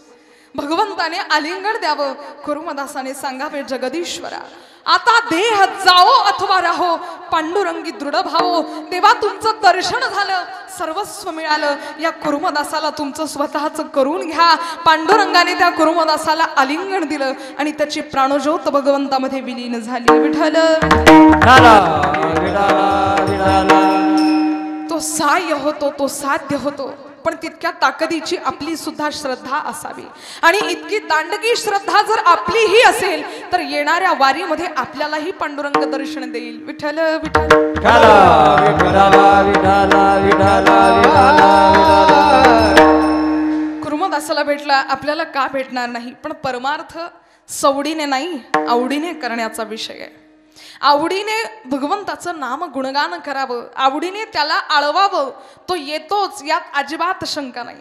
भगवंताने आलिंगन द्यावं. कुरुमदासाने सांगावे, जगदीश्वरा आता देह जाओ अथवा राहो, पांडुरंगी दृढ भावो. देवा तुमचं दर्शन झालं, सर्वस्व मिळालं, या कुरुमदासाला तुमचं स्वतःचं करून घ्या. पांडुरंगाने त्या कुरुमदासाला आलिंगन दिलं आणि त्याची प्राणज्योत भगवंतामध्ये विलीन झाली. विठ्ठल तो सहाय्य होतो, तो साध्य होतो, पण तितक्या ताकदीची आपली सुद्धा श्रद्धा असावी. आणि इतकी दांडगी श्रद्धा जर आपलीही असेल तर येणाऱ्या वारीमध्ये आपल्यालाही पांडुरंग दर्शन देईल. विठ्ठल विठ्ठल कुरुमदासाला भेटला, आपल्याला का भेटणार नाही? पण परमार्थ सवडीने नाही, आवडीने करण्याचा विषय आहे. आवडीने भगवंताचं नाम गुणगान करावं, आवडीने त्याला आळवावं. तो येतोच, यात अजिबात शंका नाही.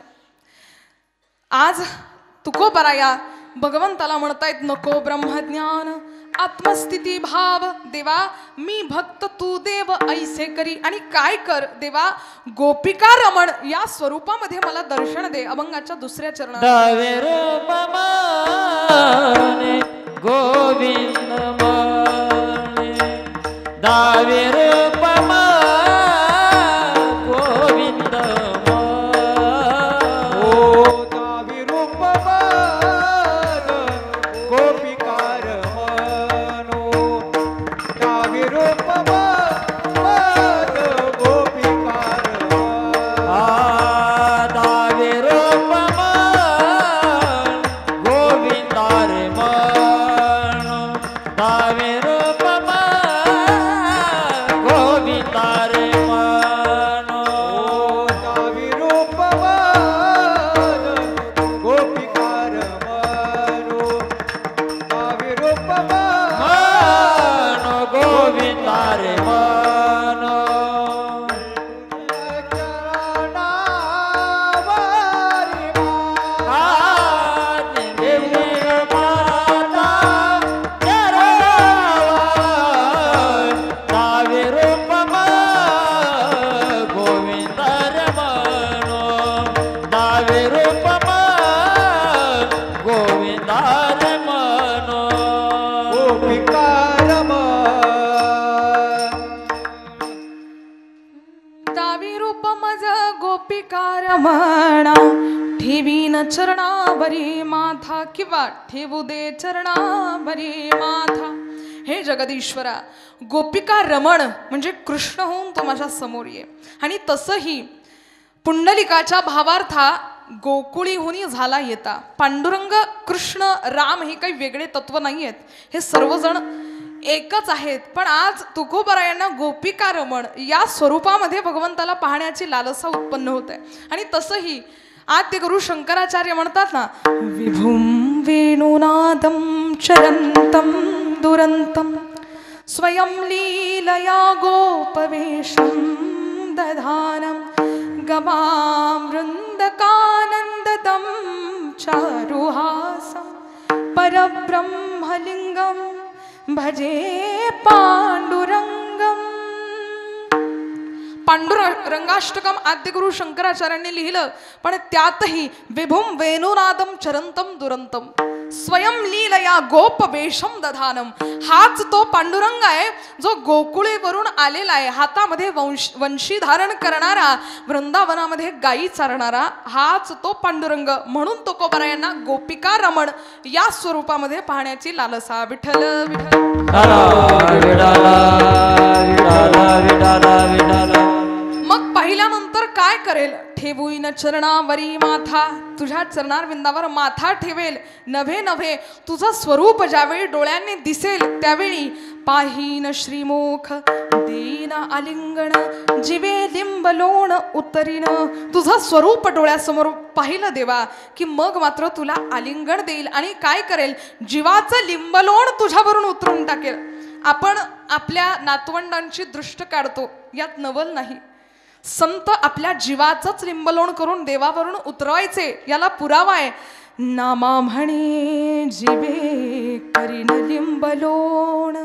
आज तुकोबराया भगवंताला म्हणतायत, नको ब्रह्मज्ञान आत्मस्थिती भाव, देवा मी भक्त तू देव ऐसे करी. आणि काय कर देवा, गोपिका रमण या स्वरूपामध्ये मला दर्शन दे. अभंगाच्या दुसऱ्या चरणात दावे रूप माने गोविंद माने, दावे रूप माने गोविंद माने. ओ दावी रूप मान गोपिकार मनो, दावी रूप मान गोपिकार दावे रूप मान गोविंदार मानो, दावे रूप मान गोविंदार मानो. दावी रूप मान गोपिकार मनो, दावी रूप मानो गोविंदार मानो. दावी रूप मज गोपिकार म्हणा, ठेवीन चरणावरी माथा, किंवा ठेवू दे चरणावरी माथा. हे जगदीश्वरा, गोपिका रमण म्हणजे कृष्ण होऊन तो माझ्या समोर ये. आणि तसंही पुंडलिकाच्या भावार्था गोकुळीहुनी झाला येता. पांडुरंग कृष्ण राम हे काही वेगळे तत्व नाही आहेत, हे सर्वजण एकच आहेत, पण आज तुकोबरायांना गोपिका रमण या स्वरूपामध्ये भगवंताला पाहण्याची लालसा उत्पन्न होत आहे. आणि तसंही आद्य गुरु शंकराचार्य म्हणतात ना, विभुम वेणुनादम चरंतम दुरंतम स्वयं लीलया गोपवेशम दधानम गवामृंदकानंददम चारुहासम परब्रह्मलिंगम भजे पांडुरंगम. पांडुरंगाष्टकम आद्यगुरु शंकराचार्यांनी लिहिलं, पण त्यातही विभुम वेणुनादम चरंतम दुरंतम स्वयं लीलया गोपवेशम दधानम, हाच तो पांडुरंग आहे जो गोकुळेवरून आलेला आहे, हातामध्ये वंशी धारण करणारा, वृंदावनामध्ये गायी चारणारा, हाच तो पांडुरंग. म्हणून तुकोबरायांना गोपिका रमण या स्वरूपामध्ये पाहण्याची लालसा. विठ्ठल विठ्ठल. मग पाहिल्यानंतर काय करेल? ठेवून चरणावरी माथा, तुझ्या चरणारविंदावर माथा ठेवेल. नव्हे नव्हे तुझं स्वरूप ज्यावेळी डोळ्यांनी दिसेल त्यावेळी पाहीन श्रीमुख देईन आलिंगण जिवे लिंबलोण उतरीन. तुझं स्वरूप डोळ्यासमोर पाहिलं देवा की मग मात्र तुला आलिंगण देईल आणि काय करेल? जीवाचं लिंबलोण तुझ्यावरून उतरून टाकेल. आपण आपल्या नातवंडांची दृष्ट काढतो, यात नवल नाही. संत आपल्या जीवाचंच लिंबलोण करून देवावरून उतरवायचे, याला पुरावा आहे. नामा म्हणे जिवे करीन लिंबलोण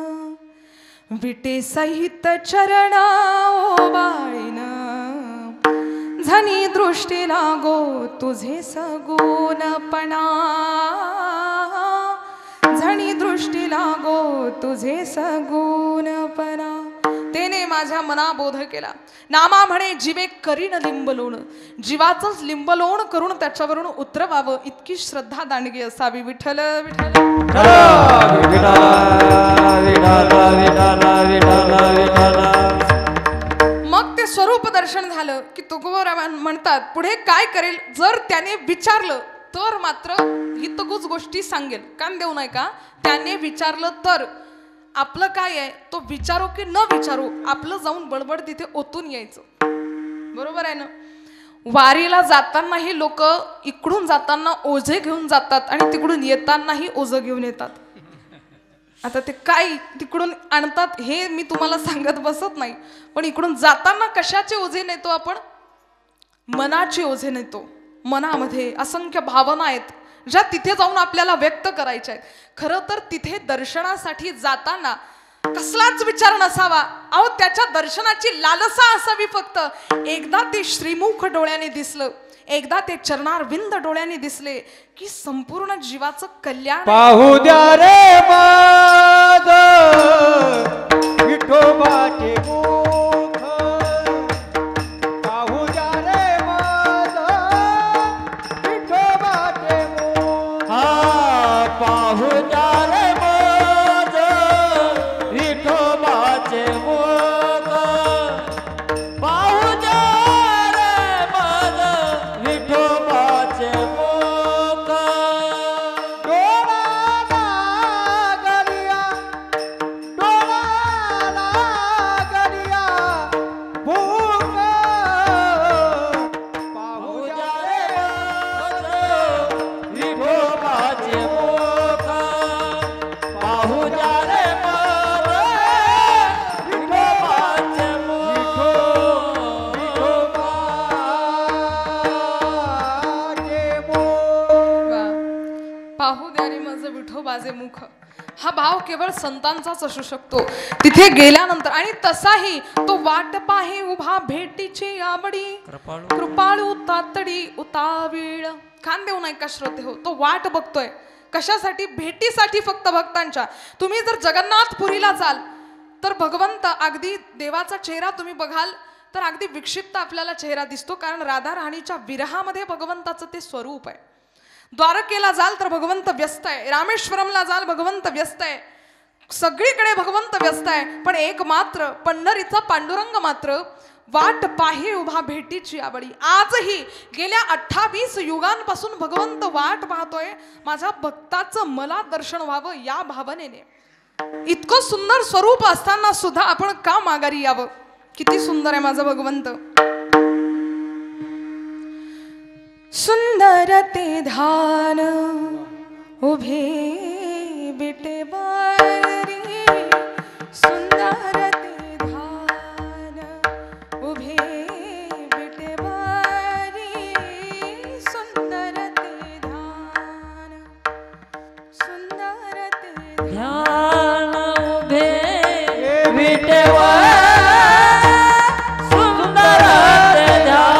विटे सहित चरण ओवाळीन झनी दृष्टी लागो तुझे सगुणपणा झनी दृष्टी लागो तुझे सगुणपणा. तेने माझ्या मना बोध केला. नामा म्हणे जिवे करीन लिंबलोण, जीवाचंच लिंबलोण करून त्याच्यावरून उतरवावं इतकी श्रद्धा दांडगी असावी. विठ्ठल विठ्ठल. मग ते स्वरूप दर्शन झालं की तुकोबराय म्हणतात पुढे काय करेल? जर त्याने विचारलं तर मात्र हितगुज गोष्टी सांगेल. कान देऊ नये का? त्याने विचारलं तर आपलं काय आहे, तो विचारो की न विचारो, आपलं जाऊन बडबड तिथे ओतून यायचं. बरोबर आहे ना? वारीला जातानाही लोक इकडून जाताना ओझे घेऊन जातात आणि तिकडून येतानाही ओझं घेऊन येतात. आता ते काय तिकडून आणतात हे मी तुम्हाला सांगत बसत नाही, पण इकडून जाताना कशाचे ओझे नेतो आपण? मनाचे ओझे नेतो. मनामध्ये असंख्य भावना आहेत ज्या तिथे जाऊन आपल्याला व्यक्त करायच्या आहेत. खरं तर तिथे दर्शनासाठी जाताना कसलाच विचार नसावा. अहो त्याच्या दर्शनाची लालसा असावी फक्त. एकदा ते श्रीमुख डोळ्याने दिसलं, एकदा ते चरणारविंद डोळ्याने दिसले की संपूर्ण जीवाचं कल्याण. पाहू द्या रे माझ विठोबाचे मुख, पाहू द्या रे माझ विठोबाचे मुख. पाहू द्या रे माझ विठोबाचे मुख, पाहू द्या रे माझ विठोबाचे मुख. डोळा लागलिया, डोळा लागलिया भूक, पाहू द्या रे विठोबाचे मुख, पाहू द्या रे माझ विठोबाचे मुख. विठोबाचे मुख. वा. पाहू द्या रे माझं विठोबाचे मुख, हा भाव केवळ संतांचाच असू शकतो तिथे गेल्यानंतर. आणि तसाही तो वाट पाहे उभा भेटीची आवडी, कृपाळू तातडी उतावीळ. कान देऊ नये का श्रोते हो? तो वाट बघतोय कशासाठी? भेटीसाठी फक्त भक्तांच्या. तुम्ही जर जगन्नाथपुरीला जाल तर भगवंत अगदी देवाचा चेहरा तुम्ही बघाल तर अगदी विक्षिप्त आपल्याला चेहरा दिसतो, कारण राधा राणीच्या विरहामध्ये भगवंताचं ते स्वरूप आहे. द्वारकेला जाल तर भगवंत व्यस्त आहे, रामेश्वरमला जाल भगवंत व्यस्त आहे, सगळीकडे भगवंत व्यस्त आहे. पण एक मात्र पंढरीचा पांडुरंग मात्र वाट पाहे उभा भेटीची आवडी. आजही गेल्या 28 युगांपासून भगवंत वाट पाहतोय माझ्या भक्ताचं मला दर्शन व्हावं या भावनेने. इतकं सुंदर स्वरूप असताना सुद्धा आपण का माघारी यावं? किती सुंदर आहे माझा भगवंत. सुंदर ते ध्यान उभे विटेवारी, सुंदर ते ध्यान उभे विटेवारी, सुंदर ते ध्यान, सुंदर ते ध्यान उभे विटेवर सुंदर ते ध्यान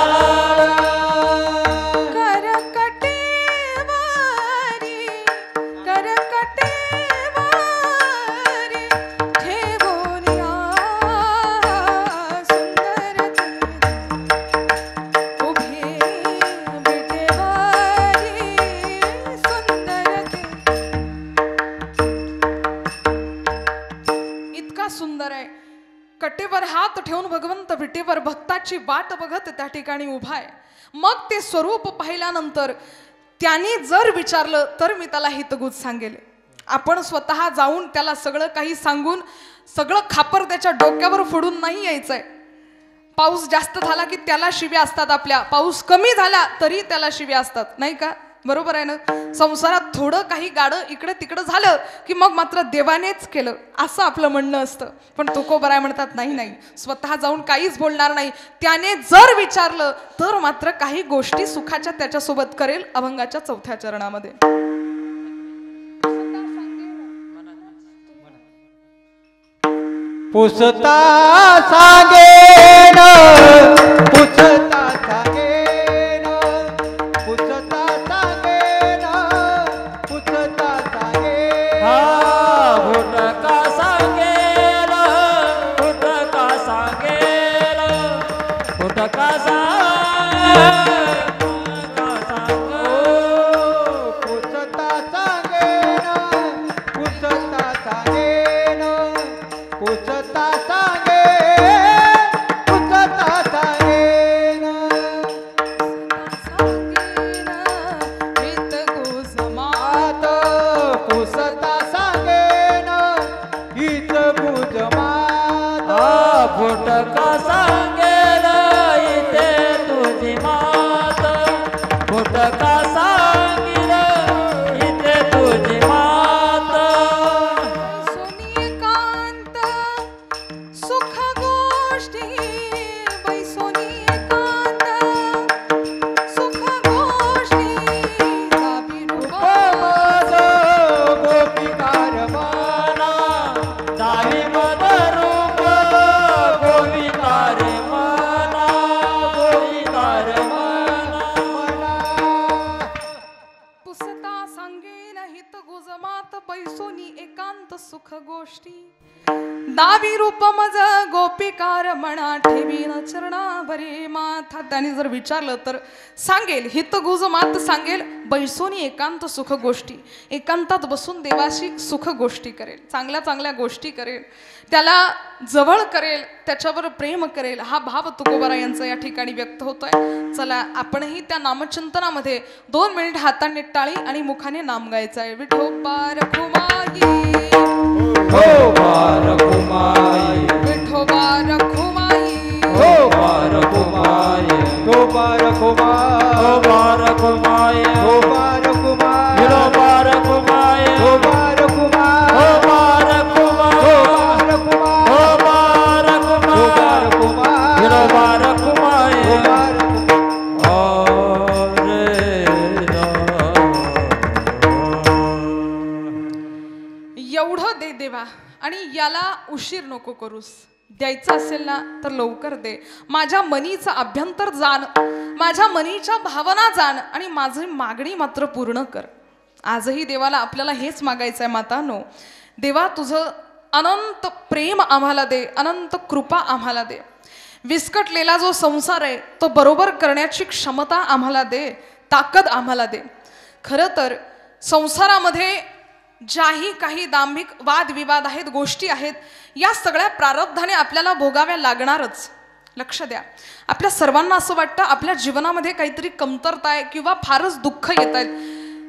सुंदर आहे. कटेवर हात ठेवून भगवंत विटेवर भक्ताची वाट बघत त्या ठिकाणी उभा आहे. मग ते स्वरूप पाहिल्यानंतर त्याने जर विचारलं तर मी त्याला हितगुज सांगेल. आपण स्वतः जाऊन त्याला सगळं काही सांगून सगळं खापर त्याच्या डोक्यावर फोडून नाही यायचंय. पाऊस जास्त झाला की त्याला शिव्या असतात आपल्या, पाऊस कमी झाला तरी त्याला शिव्या असतात, नाही का? बरोबर आहे ना? संसारात थोडं काही गाडं इकडे तिकडं झालं की मग मात्र देवानेच केलं असं आपलं म्हणणं असतं. पण तुकोबराय म्हणतात नाही नाही, स्वतः जाऊन काहीच बोलणार नाही. त्याने जर विचारलं तर मात्र काही गोष्टी सुखाच्या त्याच्यासोबत करेल. अभंगाच्या 4थ्या चरणामध्ये पुसता सांगेन, पुसता सांगेन, पुसता सांगेन, पुसता सांगेन. फुटका सांगेल, फुटका सांगेल, फुटका पुसता सांगेन, पुसता सांगेन, पुसता सांगेन, पुसता सांगेन. मात पुसता सांगेन, हीच गुज मात. फुटका सांगेल इथे तुझी मात, फुटका सांगेल इथे तुझी मात. एकांत सुख गोष्टी, बैसोनी एकांत सुख गोष्टी, माझ गोपिकार मना दावी मदरूप गोवितार मना, गोवितार मना. पुसता सांगेन हित गुजमात, बैसोनी एकांत सुख गोष्टी, दावी रूप मज गोपिकार म्हणा, ठेवीन चरणावरी माथा. त्याने जर विचारलं तर सांगेल हित गुज मात, सांगेल बैसोनी एकांत सुख गोष्टी, एकांतात बसून देवाशी सुख गोष्टी करेल, चांगल्या चांगल्या गोष्टी करेल, त्याला जवळ करेल, त्याच्यावर प्रेम करेल. हा भाव तुकोबाराय यांचा या ठिकाणी व्यक्त होतोय. चला आपणही त्या नामचिंतनामध्ये 2 मिनिट हाताने टाळी आणि मुखाने नाम गायचं आहे. विठोबा रखुमाई, हो बारकुमाई, विठोबा रखुमाई, हो बारकुमाई, हो बारकुमाई, ओ बारकुमाय, हो बारकुमाई, विरो बारकुमाय, हो बारकुमाई, ओ बारकुमाय, हो बारकुमाई, ओ बारकुमाय, हो बारकुमाई, विरो बारकुमाय. हो बारकुमाई. एवढं दे देवा आणि याला उशीर नको करूस. द्यायचं असेल ना तर लवकर दे. माझ्या मनीचा अभ्यंतर जाण, माझ्या मनीच्या भावना जाण आणि माझी मागणी मात्र पूर्ण कर. आजही देवाला आपल्याला हेच मागायचं आहे मातानो. देवा तुझं अनंत प्रेम आम्हाला दे, अनंत कृपा आम्हाला दे. विस्कटलेला जो संसार आहे तो बरोबर करण्याची क्षमता आम्हाला दे, ताकद आम्हाला दे. खरं तर संसारामध्ये ज्याही काही दांभिक वादविवाद आहेत, गोष्टी आहेत, या सगळ्या प्रारब्धाने आपल्याला भोगाव्या लागणारच. लक्ष द्या, आपल्या सर्वांना असं वाटतं आपल्या जीवनामध्ये काहीतरी कमतरता आहे किंवा फारच दुःख येत आहेत.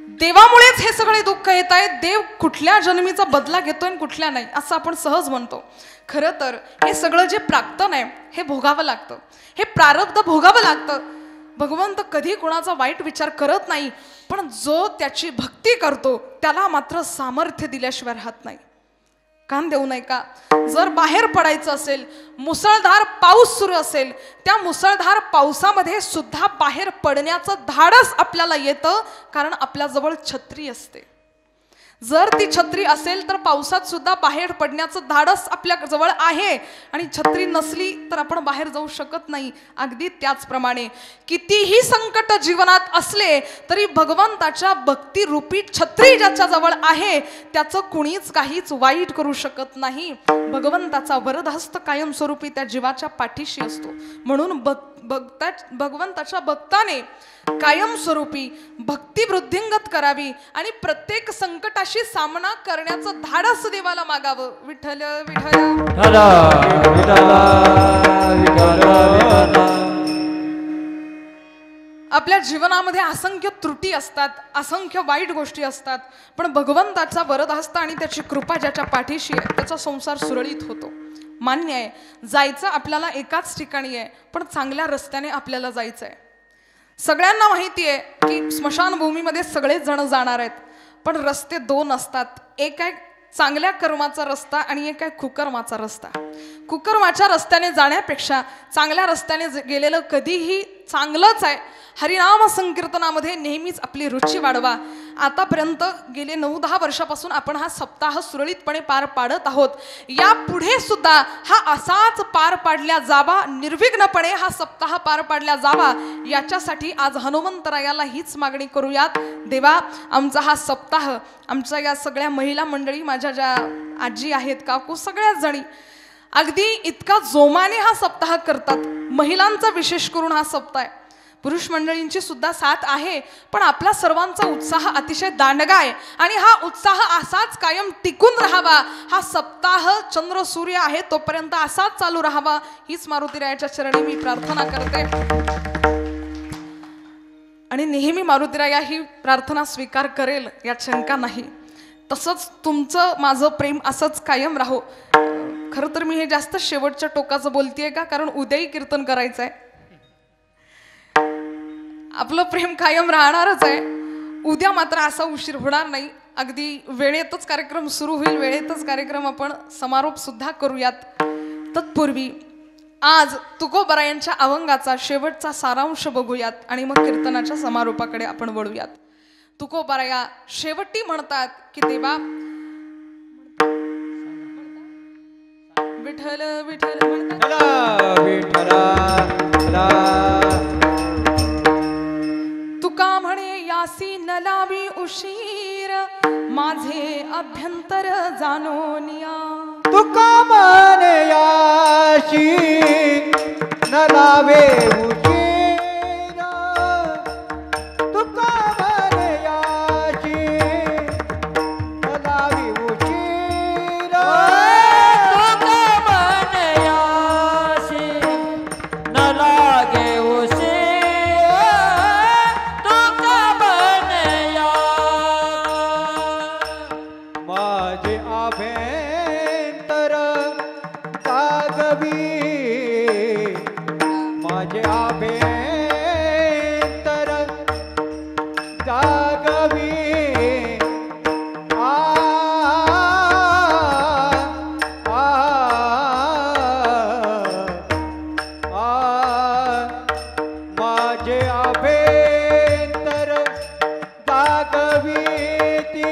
देवामुळेच हे सगळे दुःख येत आहेत. देव कुठल्या जन्मीचा बदला घेतोय आणि कुठल्या नाही असं आपण सहज म्हणतो. खरं तर हे सगळं जे प्राक्तन आहे हे भोगावं लागतं, हे प्रारब्ध भोगावं लागतं. भगवंत कधी कोणाचा वाईट विचार करत नाही, पण जो त्याची भक्ती करतो त्याला मात्र सामर्थ्य दिल्याशिवाय राहत नाही. कान देऊ नये का? जर बाहेर पडायचं असेल, मुसळधार पाऊस सुरू असेल, त्या मुसळधार पावसामध्ये सुद्धा बाहेर पडण्याचं धाडस आपल्याला येतं, कारण आपल्याजवळ छत्री असते. जर ती छत्री असेल तर पावसात सुद्धा बाहेर पडण्याचं धाडस आपल्या जवळ आहे, आणि छत्री नसली तर आपण बाहेर जाऊ शकत नाही. अगदी त्याचप्रमाणे कितीही संकट जीवनात असले तरी भगवंताच्या भक्तिरूपी छत्री ज्याच्या जवळ आहे त्याचं कुणीच काहीच वाईट करू शकत नाही. भगवंताचा वरदहस्त कायमस्वरूपी त्या जीवाच्या पाठीशी असतो. म्हणून भगवंताच्या भक्ताने कायमस्वरूपी भक्ती वृद्धिंगत करावी आणि प्रत्येक संकटाशी सामना करण्याचं धाडस देवाला मागावं. विठ्ठल विठ्ठल. आपल्या जीवनामध्ये असंख्य त्रुटी असतात, असंख्य वाईट गोष्टी असतात, पण भगवंताचा वरदहस्त आणि त्याची कृपा ज्याच्या पाठीशी आहे त्याचा संसार सुरळीत होतो. मान्य आहे, जायचं आपल्याला एकाच ठिकाणी आहे, पण चांगल्या रस्त्याने आपल्याला जायचं आहे. सगळ्यांना माहिती आहे की स्मशानभूमीमध्ये सगळेच जण जाणार आहेत, पण रस्ते दोन असतात. एक आहे चांगल्या कर्माचा रस्ता आणि एक आहे कुकर्माचा रस्ता. कुकर्माच्या रस्त्याने जाण्यापेक्षा चांगल्या रस्त्याने गेलेलं कधीही चांगलंच आहे. हरिनाम संकीर्तनामध्ये नेहमीच आपली रुची वाढवा. आतापर्यंत गेले 9-10 वर्षापासून आपण हा सप्ताह सुरळीतपणे पार पाडत आहोत. या पुढे सुद्धा हा असाच पार पाडल्या जावा, निर्विघ्नपणे हा सप्ताह पार पाडल्या जावा, याच्यासाठी आज हनुमंतरायाला हीच मागणी करूयात. देवा, आमचा हा सप्ताह, आमच्या या सगळ्या महिला मंडळी, माझ्या ज्या आजी आहेत, काकू, सगळ्याच जणी अगदी इतका जोमाने हा सप्ताह करतात. महिलांचा विशेष करून हा सप्ताह आहे. पुरुष मंडळींची सुद्धा साथ आहे, पण आपला सर्वांचा उत्साह अतिशय दांडगा आहे आणि हा उत्साह असाच कायम टिकून राहावा. हा सप्ताह चंद्र सूर्य आहे तोपर्यंत असाच चालू राहावा, हीच मारुतीरायाच्या चरणी मी प्रार्थना करते. आणि नेहमी मारुतीराया ही प्रार्थना स्वीकार करेल यात शंका नाही. तसंच तुमचं माझं प्रेम असंच कायम राहो. खरं तर मी हे जास्त शेवटच्या टोकाचं बोलतेय का, कारण उद्याही कीर्तन करायचं आहे. आपलं प्रेम कायम राहणारच आहे. उद्या मात्र असा उशीर होणार नाही. अगदी वेळेतच कार्यक्रम सुरू होईल, वेळेतच कार्यक्रम आपण समारोप सुद्धा करूयात. तत्पूर्वी आज तुकोबरायांच्या अभंगाचा शेवटचा सारांश बघूयात आणि मग कीर्तनाच्या समारोपाकडे आपण वळूयात. तुकोबराया शेवटी म्हणतात की देवा, विठ्ठल विठ्ठल म्हणतात, तुका म्हणे यासी न लावी उशीर, माझे अभ्यंतर जाणोनिया. तुका म्हणे यासी न लावे उशीर, तुका म्हणे यासी न लावी उशीर, तुका म्हणे यासी न लागे उशीर, तुका म्हणे या. माझे अभ्यंतर जागवी, माझे अभ्यंतर जागवी. आ आ आ माझे अभ्यंतर जागवी ती.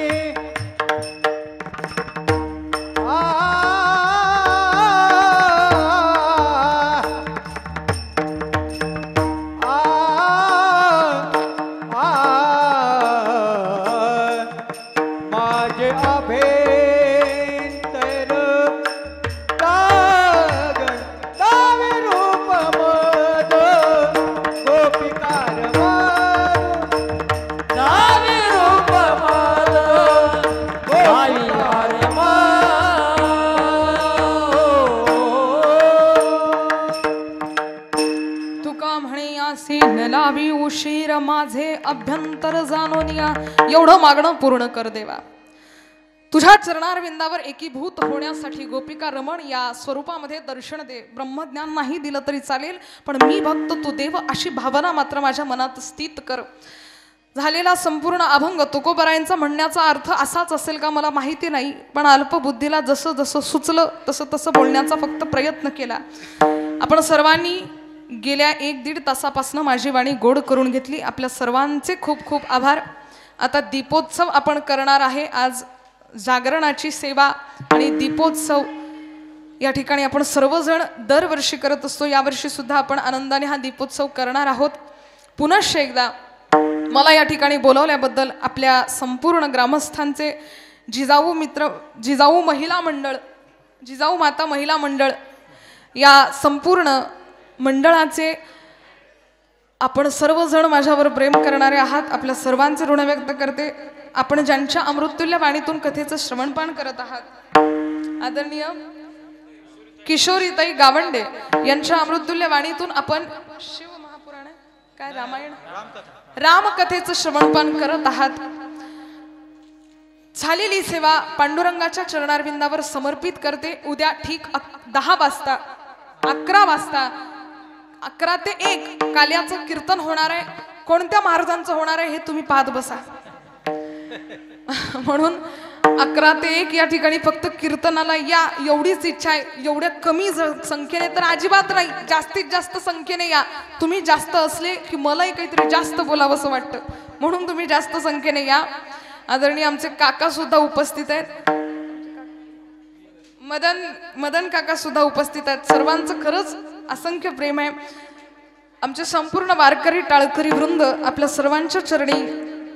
माझे अभ्यंतर जाग दावे रूप मद गोपिकार नावी रूप मंदिर माझे अभ्यंतर जाणोनिया. एवढं मागणं पूर्ण कर देवा. तुझ्या चरणारविंदावर एकीभूत होण्यासाठी गोपिका रमण या स्वरूपामध्ये दर्शन दे. ब्रह्मज्ञान नाही दिलं तरी चालेल, पण मी भक्त तू देव अशी भावना मात्र माझ्या मनात स्थित कर. झालेला संपूर्ण अभंग तुकोबरायांचा म्हणण्याचा अर्थ असाच असेल का मला माहिती नाही, पण अल्पबुद्धीला जसं जसं सुचलं तसं तसं बोलण्याचा फक्त प्रयत्न केला. आपण सर्वांनी गेल्या 1-1.5 तासापासून माझी वाणी गोड करून घेतली. आपल्या सर्वांचे खूप खूप आभार. आता दीपोत्सव आपण करणार आहे. आज जागरणाची सेवा आणि दीपोत्सव या ठिकाणी आपण सर्वजण दरवर्षी करत असतो. यावर्षी सुद्धा आपण आनंदाने हा दीपोत्सव करणार आहोत. पुनश्च एकदा मला या ठिकाणी बोलवल्याबद्दल आपल्या संपूर्ण ग्रामस्थांचे, जिजाऊ मित्र, जिजाऊ महिला मंडळ, जिजाऊ माता महिला मंडळ या संपूर्ण मंडळाचे, आपण सर्वजण माझ्यावर प्रेम करणारे आहात, आपल्या सर्वांचे ऋण व्यक्त करते. आपण ज्यांच्या अमृततुल्य वाणीतून कथेचं श्रवणपान करत आहात, आदरणीय किशोरीताई गावंडे यांच्या अमृततुल्य वाणीतून आपण शिव महापुराण काय रामायण रामकथेचं श्रवणपान करत आहात. झालेली सेवा पांडुरंगाच्या चरणारविंदावर समर्पित करते. उद्या ठीक 10 वाजता 11 वाजता 11 ते 1 काल्याचं कीर्तन होणार आहे. कोणत्या महाराजांचं होणार आहे हे तुम्ही पाहत बसा. म्हणून 11 ते 1 या ठिकाणी फक्त कीर्तनाला या एवढीच इच्छा आहे. एवढ्या कमी संख्येने तर अजिबात नाही, जास्तीत जास्त संख्येने या. तुम्ही जास्त असले की मलाही काहीतरी जास्त बोलावं असं वाटतं, म्हणून तुम्ही जास्त संख्येने या. आदरणीय आमचे काका सुद्धा उपस्थित आहेत, मदन काका सुद्धा उपस्थित आहेत. सर्वांचं खरंच असंख्य प्रेम आहे. आमचे संपूर्ण वारकरी टाळकरी वृंद आपल्या सर्वांच्या चरणी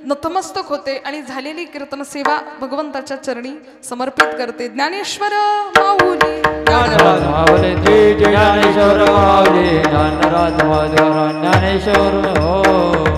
नतमस्तक होते आणि झालेली कीर्तन सेवा भगवंताच्या चरणी समर्पित करते. ज्ञानेश्वर माऊली ज्ञानराज माऊली जय जय ज्ञानेश्वर माऊली ज्ञानराज माऊली ज्ञानेश्वर हो.